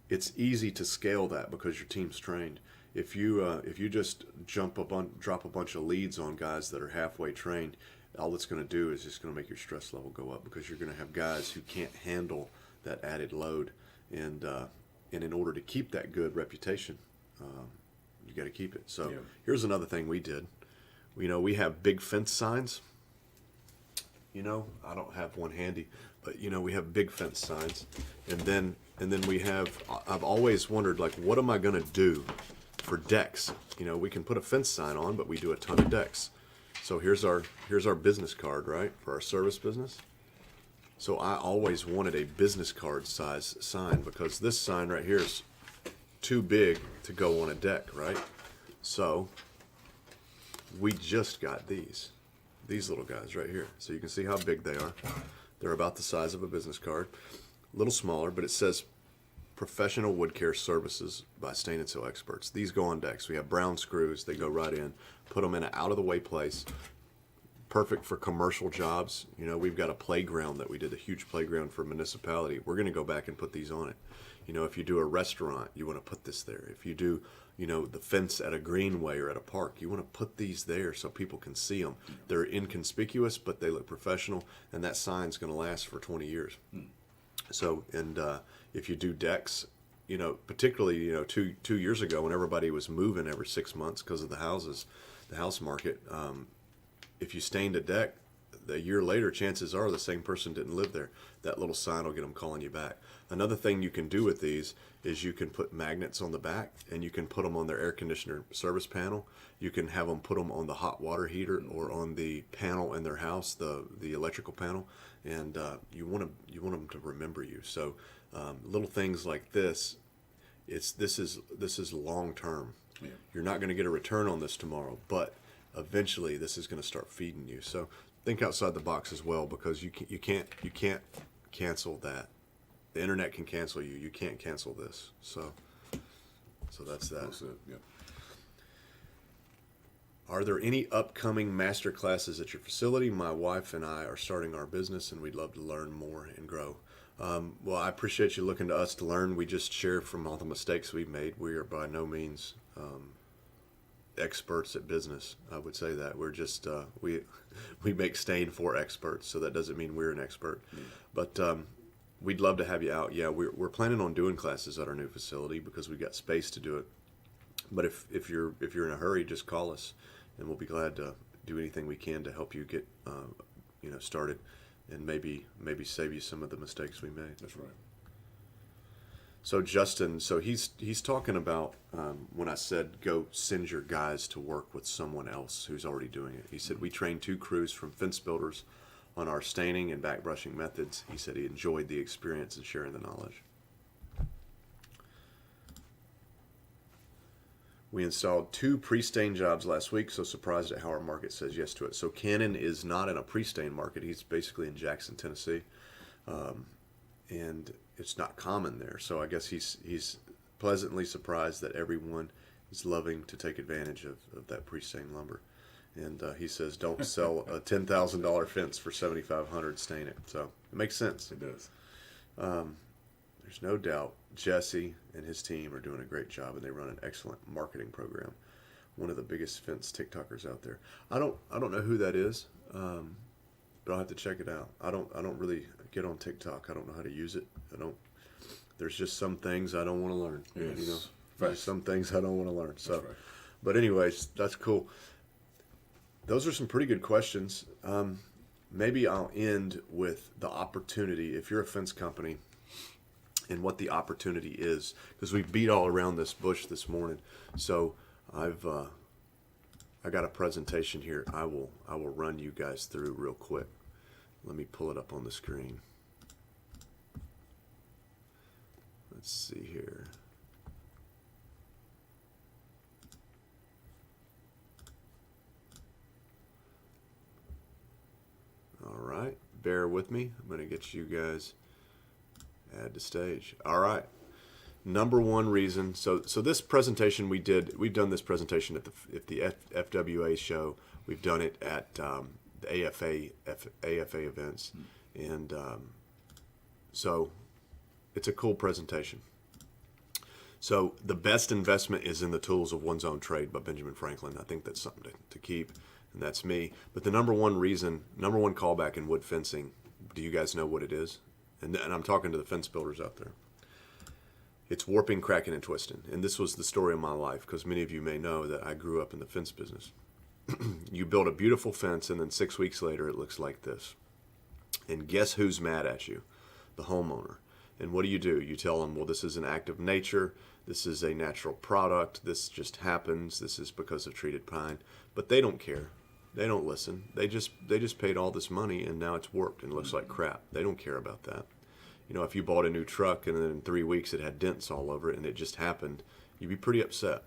It's easy to scale that because your team's trained. If you just drop a bunch of leads on guys that are halfway trained, all it's going to do is just going to make your stress level go up, because you're going to have guys who can't handle that added load. And in order to keep that good reputation, you got to keep it. So Yeah. Here's another thing we did. We have big fence signs. I don't have one handy, but we have big fence signs, and then we have. I've always wondered, like, what am I going to do for decks? We can put a fence sign on, but we do a ton of decks. So here's our business card, right, for our service business. So I always wanted a business card size sign, because this sign right here is too big to go on a deck, right? So we just got these little guys right here. So you can see how big they are. They're about the size of a business card, a little smaller, but it says Professional Wood Care Services by Stain and Seal Experts. These go on decks. We have brown screws. They go right in. Put them in an out-of-the-way place. Perfect for commercial jobs. We've got a playground that we did, a huge playground for a municipality. We're going to go back and put these on it. If you do a restaurant, you want to put this there. If you do, the fence at a greenway or at a park, you want to put these there so people can see them. They're inconspicuous, but they look professional, and that sign's going to last for 20 years. So, and if you do decks, particularly, 2 years ago when everybody was moving every 6 months because of the house market, if you stained a deck, a year later, chances are the same person didn't live there. That little sign will get them calling you back. Another thing you can do with these is you can put magnets on the back, and you can put them on their air conditioner service panel. You can have them put them on the hot water heater or on the panel in their house, the electrical panel, and you want them to remember you. So little things like this, this is long term. Yeah. You're not going to get a return on this tomorrow, but eventually this is going to start feeding you. So think outside the box as well, because you can't cancel that. The internet can cancel you. You can't cancel this. So that's that. That's it. Yeah. Are there any upcoming master classes at your facility? My wife and I are starting our business, and we'd love to learn more and grow. Well, I appreciate you looking to us to learn. We just share from all the mistakes we've made. We are by no means experts at business. I would say that we're just we make stain for experts, so that doesn't mean we're an expert. But we'd love to have you out. Yeah, we're planning on doing classes at our new facility because we've got space to do it. But if you're in a hurry, just call us, and we'll be glad to do anything we can to help you get started, and maybe save you some of the mistakes we made. That's right. So Justin, he's talking about when I said go send your guys to work with someone else who's already doing it. He said we trained 2 crews from fence builders on our staining and back brushing methods. He said he enjoyed the experience and sharing the knowledge. We installed 2 pre-stain jobs last week, so surprised at how our market says yes to it. So Cannon is not in a pre-stain market. He's basically in Jackson, Tennessee. And it's not common there. So I guess he's pleasantly surprised that everyone is loving to take advantage of that pre-stain lumber. And he says, don't sell a $10,000 fence for $7,500, stain it. So it makes sense. It does. There's no doubt Jesse and his team are doing a great job, and they run an excellent marketing program. One of the biggest fence TikTokers out there. I don't know who that is, but I'll have to check it out. I don't really get on TikTok. I don't know how to use it. There's just some things I don't want to learn. Yes. There's some things I don't want to learn. So, right. But anyways, that's cool. Those are some pretty good questions. Maybe I'll end with the opportunity. If you're a fence company, and what the opportunity is, because we beat all around this bush this morning. So I got a presentation here. I will run you guys through real quick. Let me pull it up on the screen. Let's see here. All right, bear with me. I'm going to get you guys. Add to stage. All right. Number one reason. So this presentation we've done this presentation at the FWA show. We've done it at the AFA events, and so it's a cool presentation. So the best investment is in the tools of one's own trade by Benjamin Franklin. I think that's something to keep, and that's me. But the number one callback in wood fencing. Do you guys know what it is? And I'm talking to the fence builders out there. It's warping, cracking, and twisting. And this was the story of my life, because many of you may know that I grew up in the fence business. You build a beautiful fence, and then 6 weeks later, it looks like this. And guess who's mad at you? The homeowner. And what do? You tell them, well, this is an act of nature. This is a natural product. This just happens. This is because of treated pine. But they don't care. They don't listen. They just paid all this money, and now it's warped and it looks like crap. They don't care about that. If you bought a new truck and then in 3 weeks it had dents all over it and it just happened, you'd be pretty upset.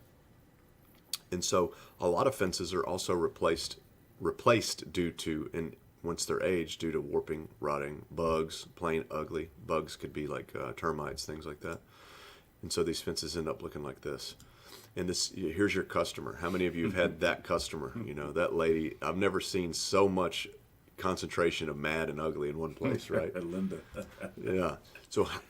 And so a lot of fences are also replaced due to, and once they're aged, due to warping, rotting, bugs, plain ugly. Bugs could be like termites, things like that. And so these fences end up looking like this. And here's your customer. How many of you have had that customer? That lady. I've never seen so much concentration of mad and ugly in one place, right? Linda. Yeah.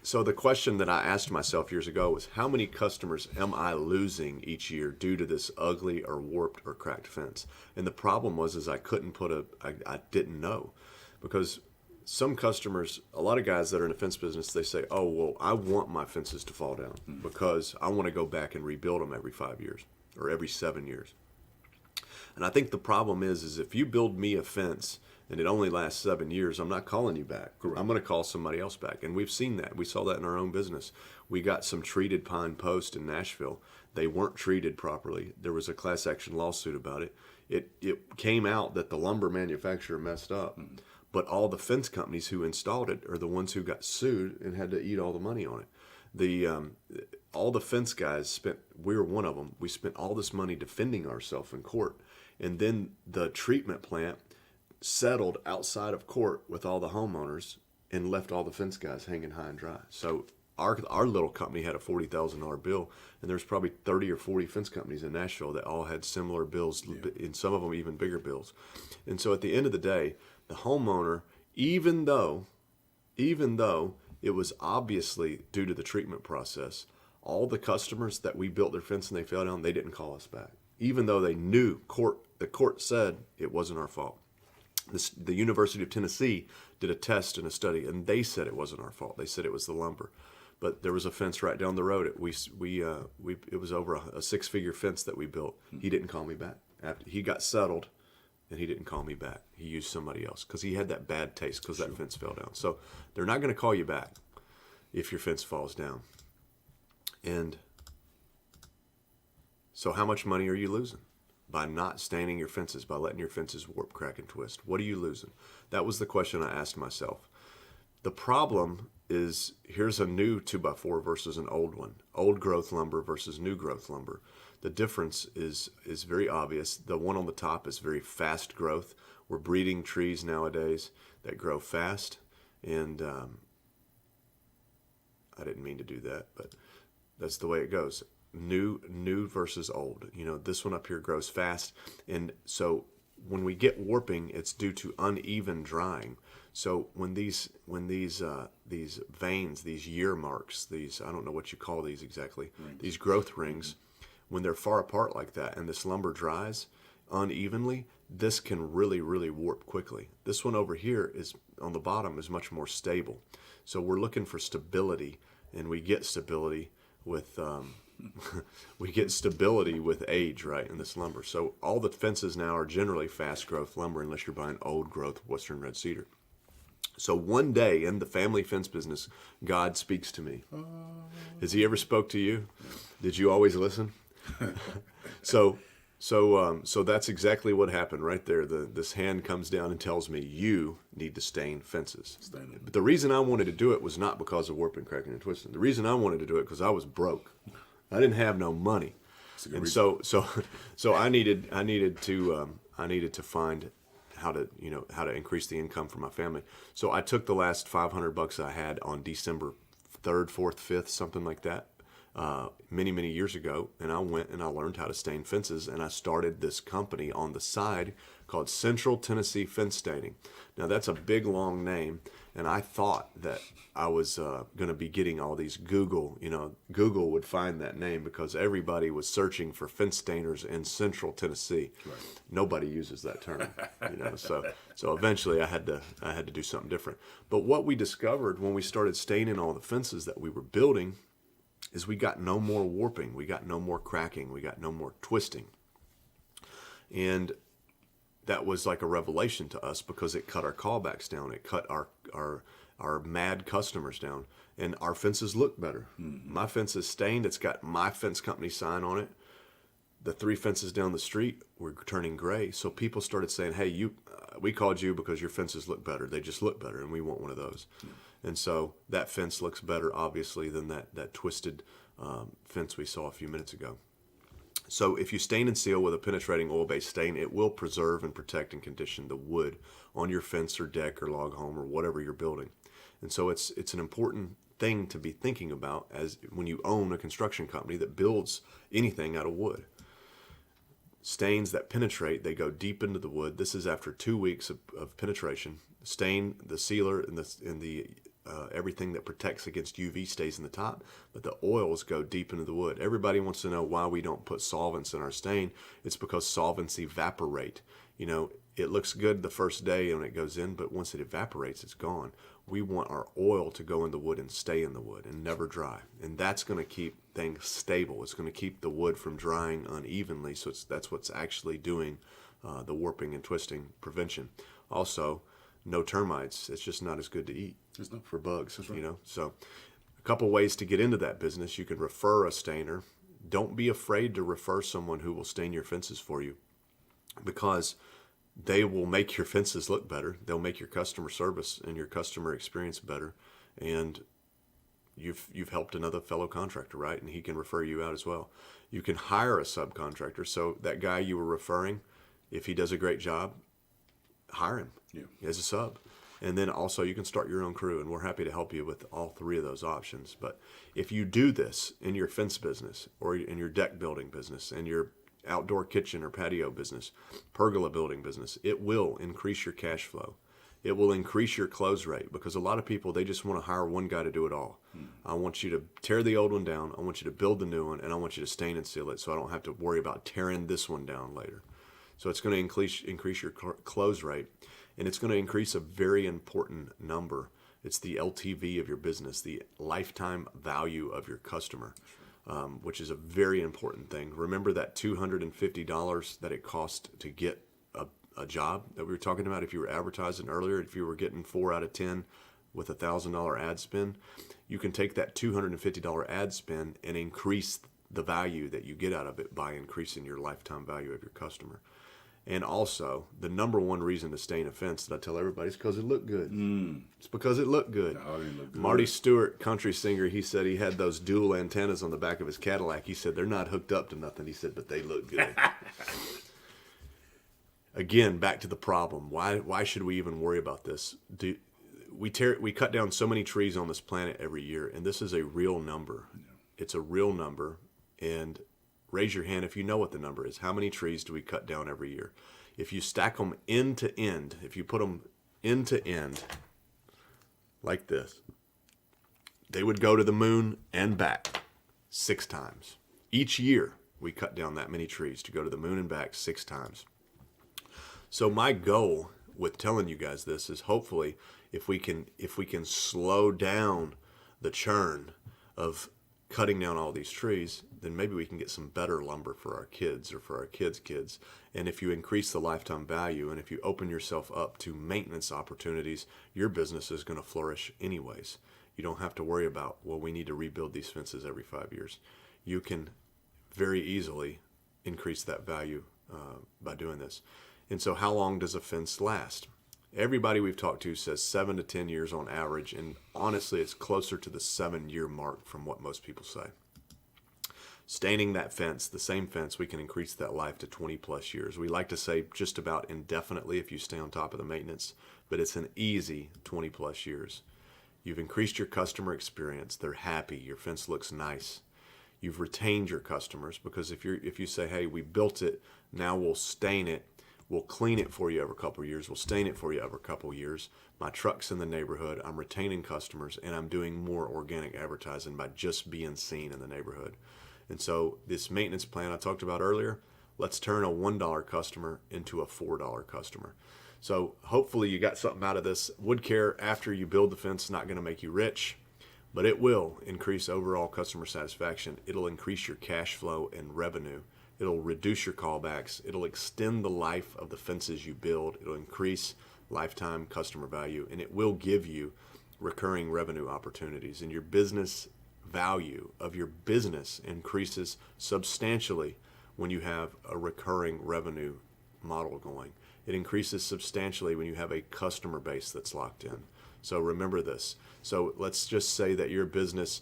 So the question that I asked myself years ago was, how many customers am I losing each year due to this ugly or warped or cracked fence? And the problem was I couldn't I didn't know, because some customers, a lot of guys that are in the fence business, they say, oh, well, I want my fences to fall down because I want to go back and rebuild them every 5 years or every 7 years. And I think the problem is if you build me a fence and it only lasts 7 years, I'm not calling you back. Correct. I'm going to call somebody else back. And we've seen that. We saw that in our own business. We got some treated pine posts in Nashville. They weren't treated properly. There was a class action lawsuit about it. It came out that the lumber manufacturer messed up. But all the fence companies who installed it are the ones who got sued and had to eat all the money on it. All the fence guys spent, we were one of them, we spent all this money defending ourselves in court. And then the treatment plant settled outside of court with all the homeowners and left all the fence guys hanging high and dry. So our little company had a $40,000 bill, and there's probably 30 or 40 fence companies in Nashville that all had similar bills, and some of them even bigger bills. And so at the end of the day, the homeowner, even though it was obviously due to the treatment process, all the customers that we built their fence and they fell down, they didn't call us back, even though they knew the court said it wasn't our fault. The University of Tennessee did a test and a study, and they said it wasn't our fault. They said it was the lumber. But there was a fence right down the road. It was over a six-figure fence that we built. He didn't call me back. After he got settled, and he didn't call me back. He used somebody else because he had that bad taste because that fence fell down. So they're not going to call you back if your fence falls down. And so how much money are you losing by not staining your fences, by letting your fences warp, crack, and twist? What are you losing? That was the question I asked myself. The problem is, here's a new 2x4 versus an old one. Old growth lumber versus new growth lumber. The difference is very obvious. The one on the top is very fast growth. We're breeding trees nowadays that grow fast. And I didn't mean to do that, but that's the way it goes. New versus old. This one up here grows fast. And so when we get warping, it's due to uneven drying. So when these veins, these year marks, I don't know what you call these exactly, these growth rings, when they're far apart like that and this lumber dries unevenly, this can really, really warp quickly. This one over here is on the bottom is much more stable. So we're looking for stability, and we get stability with age, right, in this lumber. So all the fences now are generally fast growth lumber unless you're buying old growth Western red cedar. So one day in the family fence business, God speaks to me. Has he ever spoke to you? Did you always listen? So that's exactly what happened right there. This hand comes down and tells me, you need to stain fences. But the reason I wanted to do it was not because of warping, cracking, and twisting. The reason I wanted to do it because I was broke. I didn't have no money, and so I needed to find how to increase the income for my family. So I took the last $500 I had on December 3rd, 4th, 5th, something like that, many years ago, and I went and I learned how to stain fences, and I started this company on the side called Central Tennessee Fence Staining. Now that's a big long name, and I thought that I was going to be getting all these Google would find that name because everybody was searching for fence stainers in Central Tennessee. Right. Nobody uses that term, So eventually I had to do something different. But what we discovered when we started staining all the fences that we were building is we got no more warping, we got no more cracking, we got no more twisting. And that was like a revelation to us because it cut our callbacks down. It cut our mad customers down, and our fences look better. Mm-hmm. My fence is stained. It's got my fence company sign on it. The 3 fences down the street were turning gray. So people started saying, hey, we called you because your fences look better. They just look better, and we want one of those. Mm-hmm. And so that fence looks better, obviously, than that twisted fence we saw a few minutes ago. So if you stain and seal with a penetrating oil-based stain, it will preserve and protect and condition the wood on your fence or deck or log home or whatever you're building. And so it's an important thing to be thinking about as when you own a construction company that builds anything out of wood. Stains that penetrate, they go deep into the wood. This is after 2 weeks of penetration. Stain, the sealer, and the everything that protects against UV stays in the top, but the oils go deep into the wood. Everybody wants to know why we don't put solvents in our stain. It's because solvents evaporate. It looks good the first day when it goes in, but once it evaporates, it's gone. We want our oil to go in the wood and stay in the wood and never dry. And that's going to keep thing stable. It's going to keep the wood from drying unevenly. So that's what's actually doing the warping and twisting prevention. Also, no termites. It's just not as good to eat for bugs, you know. So a couple ways to get into that business. You can refer a stainer. Don't be afraid to refer someone who will stain your fences for you, because they will make your fences look better. They'll make your customer service and your customer experience better. And you've helped another fellow contractor, right? And he can refer you out as well. You can hire a subcontractor. So that guy you were referring, if he does a great job, hire him as a sub. And then also you can start your own crew, and we're happy to help you with all three of those options. But if you do this in your fence business or in your deck building business and your outdoor kitchen or patio business, pergola building business, it will increase your cash flow. It will increase your close rate, because a lot of people, they just want to hire one guy to do it all. I want you to tear the old one down. I want you to build the new one, and I want you to stain and seal it so I don't have to worry about tearing this one down later. So it's going to increase your close rate, and it's going to increase a very important number. It's the LTV of your business, the lifetime value of your customer, which is a very important thing. Remember that $250 that it cost to get a job that we were talking about. If you were advertising earlier, if you were getting 4 out of 10 with $1,000 ad spend, you can take that $250 ad spend and increase the value that you get out of it by increasing your lifetime value of your customer. And also, the number one reason to stain a fence that I tell everybody is because it looked good. It's because it looked good. No, it didn't look good. Marty Stewart, country singer, he said he had those dual antennas on the back of his Cadillac. He said they're not hooked up to nothing. He said, but they look good. Again, back to the problem. Why should we even worry about this? We cut down so many trees on this planet every year, and this is a real number. It's a real number. And raise your hand if you know what the number is. How many trees do we cut down every year? If you stack them end to end, if you put them end to end like this, they would go to the moon and back 6 times. Each year, we cut down that many trees to go to the moon and back 6 times. So my goal with telling you guys this is, hopefully, if we can slow down the churn of cutting down all these trees, then maybe we can get some better lumber for our kids or for our kids' kids. And if you increase the lifetime value, and if you open yourself up to maintenance opportunities, your business is going to flourish anyways. You don't have to worry about, well, we need to rebuild these fences every 5 years. You can very easily increase that value by doing this. And so how long does a fence last? Everybody we've talked to says 7 to 10 years on average, and honestly, it's closer to the 7-year mark from what most people say. Staining that fence, the same fence, we can increase that life to 20 plus years. We like to say just about indefinitely if you stay on top of the maintenance, but it's an easy 20 plus years. You've increased your customer experience. They're happy. Your fence looks nice. You've retained your customers, because if you say, hey, we built it, now we'll stain it. We'll clean it for you every couple of years. We'll stain it for you every couple of years. My truck's in the neighborhood. I'm retaining customers, and I'm doing more organic advertising by just being seen in the neighborhood. And so this maintenance plan I talked about earlier, let's turn a $1 customer into a $4 customer. So hopefully you got something out of this. Wood care after you build the fence is not going to make you rich, but it will increase overall customer satisfaction. It'll increase your cash flow and revenue. It'll reduce your callbacks. It'll extend the life of the fences you build. It'll increase lifetime customer value, and it will give you recurring revenue opportunities. And your business value of your business increases substantially when you have a recurring revenue model going. It increases substantially when you have a customer base that's locked in. So remember this. So let's just say that your business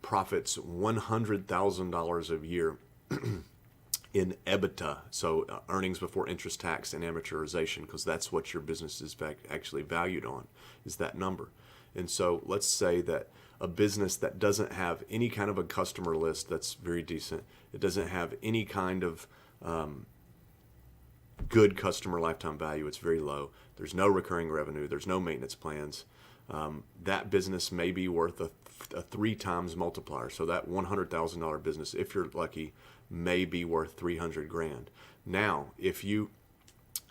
profits $100,000 a year in EBITDA, so earnings before interest, tax, and amortization, because that's what your business is actually valued on, is that number. And so let's say that a business that doesn't have any kind of a customer list that's very decent, it doesn't have any kind of good customer lifetime value, it's very low, there's no recurring revenue, there's no maintenance plans, that business may be worth a 3 times multiplier. So that $100,000 business, if you're lucky, may be worth $300,000. Now, if you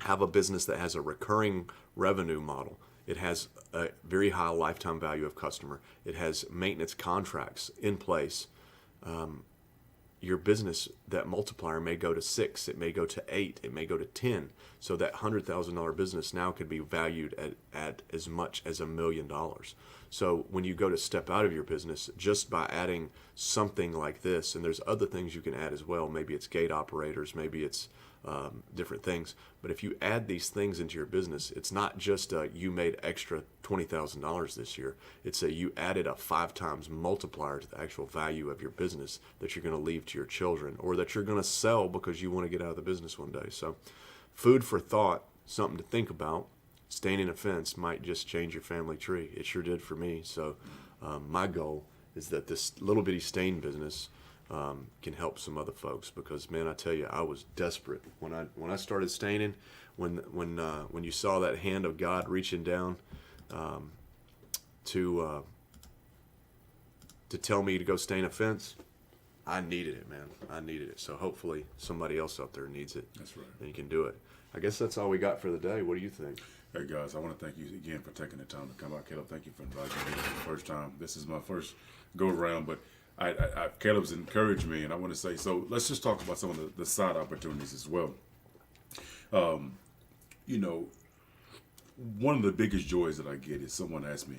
have a business that has a recurring revenue model, it has a very high lifetime value of customer, it has maintenance contracts in place, your business, that multiplier may go to 6, it may go to 8, it may go to 10. So that $100,000 business now could be valued at as much as $1 million. So when you go to step out of your business, just by adding something like this, and there's other things you can add as well. Maybe it's gate operators, maybe it's different things. But if you add these things into your business, it's not just you made extra $20,000 this year. It's you added a 5 times multiplier to the actual value of your business that you're going to leave to your children, or that you're going to sell because you want to get out of the business one day. So food for thought, something to think about. Staining a fence might just change your family tree. It sure did for me. So my goal is that this little bitty stain business can help some other folks, because man, I tell you, I was desperate when I started staining. When you saw that hand of God reaching down to tell me to go stain a fence, I needed it, man. I needed it. So hopefully somebody else out there needs it. That's right. And you can do it. I guess that's all we got for the day. What do you think? Hey guys, I want to thank you again for taking the time to come out. Caleb, thank you for inviting me for the first time. This is my first go around, but Caleb's encouraged me, and I want to say, so let's just talk about some of the side opportunities as well. You know, one of the biggest joys that I get is someone asks me,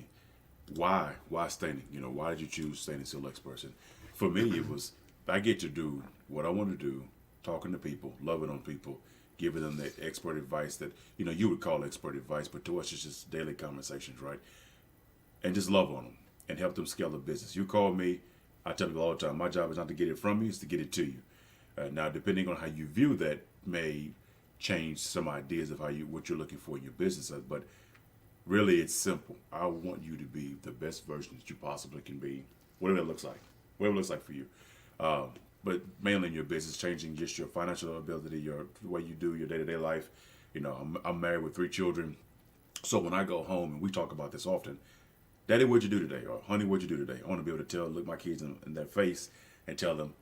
why staining? You know, why did you choose Staining Seal Experts? And for me, it was, I get to do what I want to do, talking to people, loving on people, giving them the expert advice that, you know, you would call expert advice, but to us it's just daily conversations, right? And just love on them and help them scale a business. You call me, I tell people all the time, my job is not to get it from you, it's to get it to you. Now, depending on how you view that may change some ideas of what you're looking for in your business, but really it's simple. I want you to be the best version that you possibly can be, whatever it looks like for you. But mainly in your business, changing just your financial ability, the way you do your day-to-day life. You know, I'm married with 3 children. So when I go home, and we talk about this often, Daddy, what'd you do today? Or Honey, what'd you do today? I want to be able to look my kids in their face and tell them,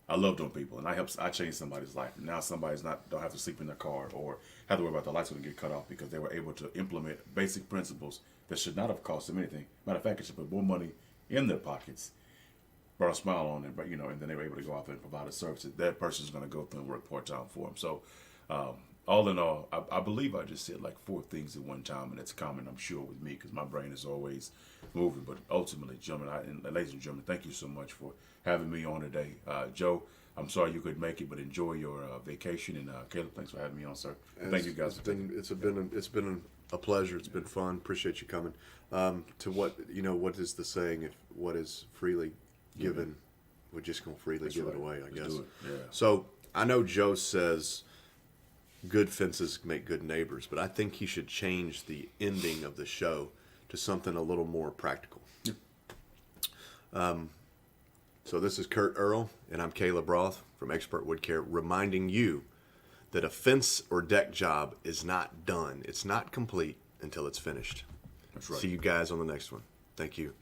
I loved on people, and I changed somebody's life. Now somebody's don't have to sleep in their car or have to worry about the lights when they get cut off, because they were able to implement basic principles that should not have cost them anything. Matter of fact, it should put more money in their pockets, brought a smile on them, but you know, and then they were able to go out there and provide a service that that person's going to go through and work part-time for them. So all in all, I believe I just said like 4 things at one time, and it's common, I'm sure, with me, because my brain is always moving. But ultimately, gentlemen, ladies and gentlemen, thank you so much for having me on today. Joe, I'm sorry you couldn't make it, but enjoy your vacation. And Caleb, thanks for having me on, sir. Thank you guys. It's been a pleasure. It's been fun. Appreciate you coming. To what is the saying? If what is freely given, we're just gonna freely give it away, I guess. Do it. Yeah. So I know Joe says good fences make good neighbors, but I think he should change the ending of the show to something a little more practical. So this is Kurt Earl, and I'm Caleb Roth from Expert Wood Care, reminding you that a fence or deck job is not done. It's not complete until it's finished. That's right. See you guys on the next one. Thank you.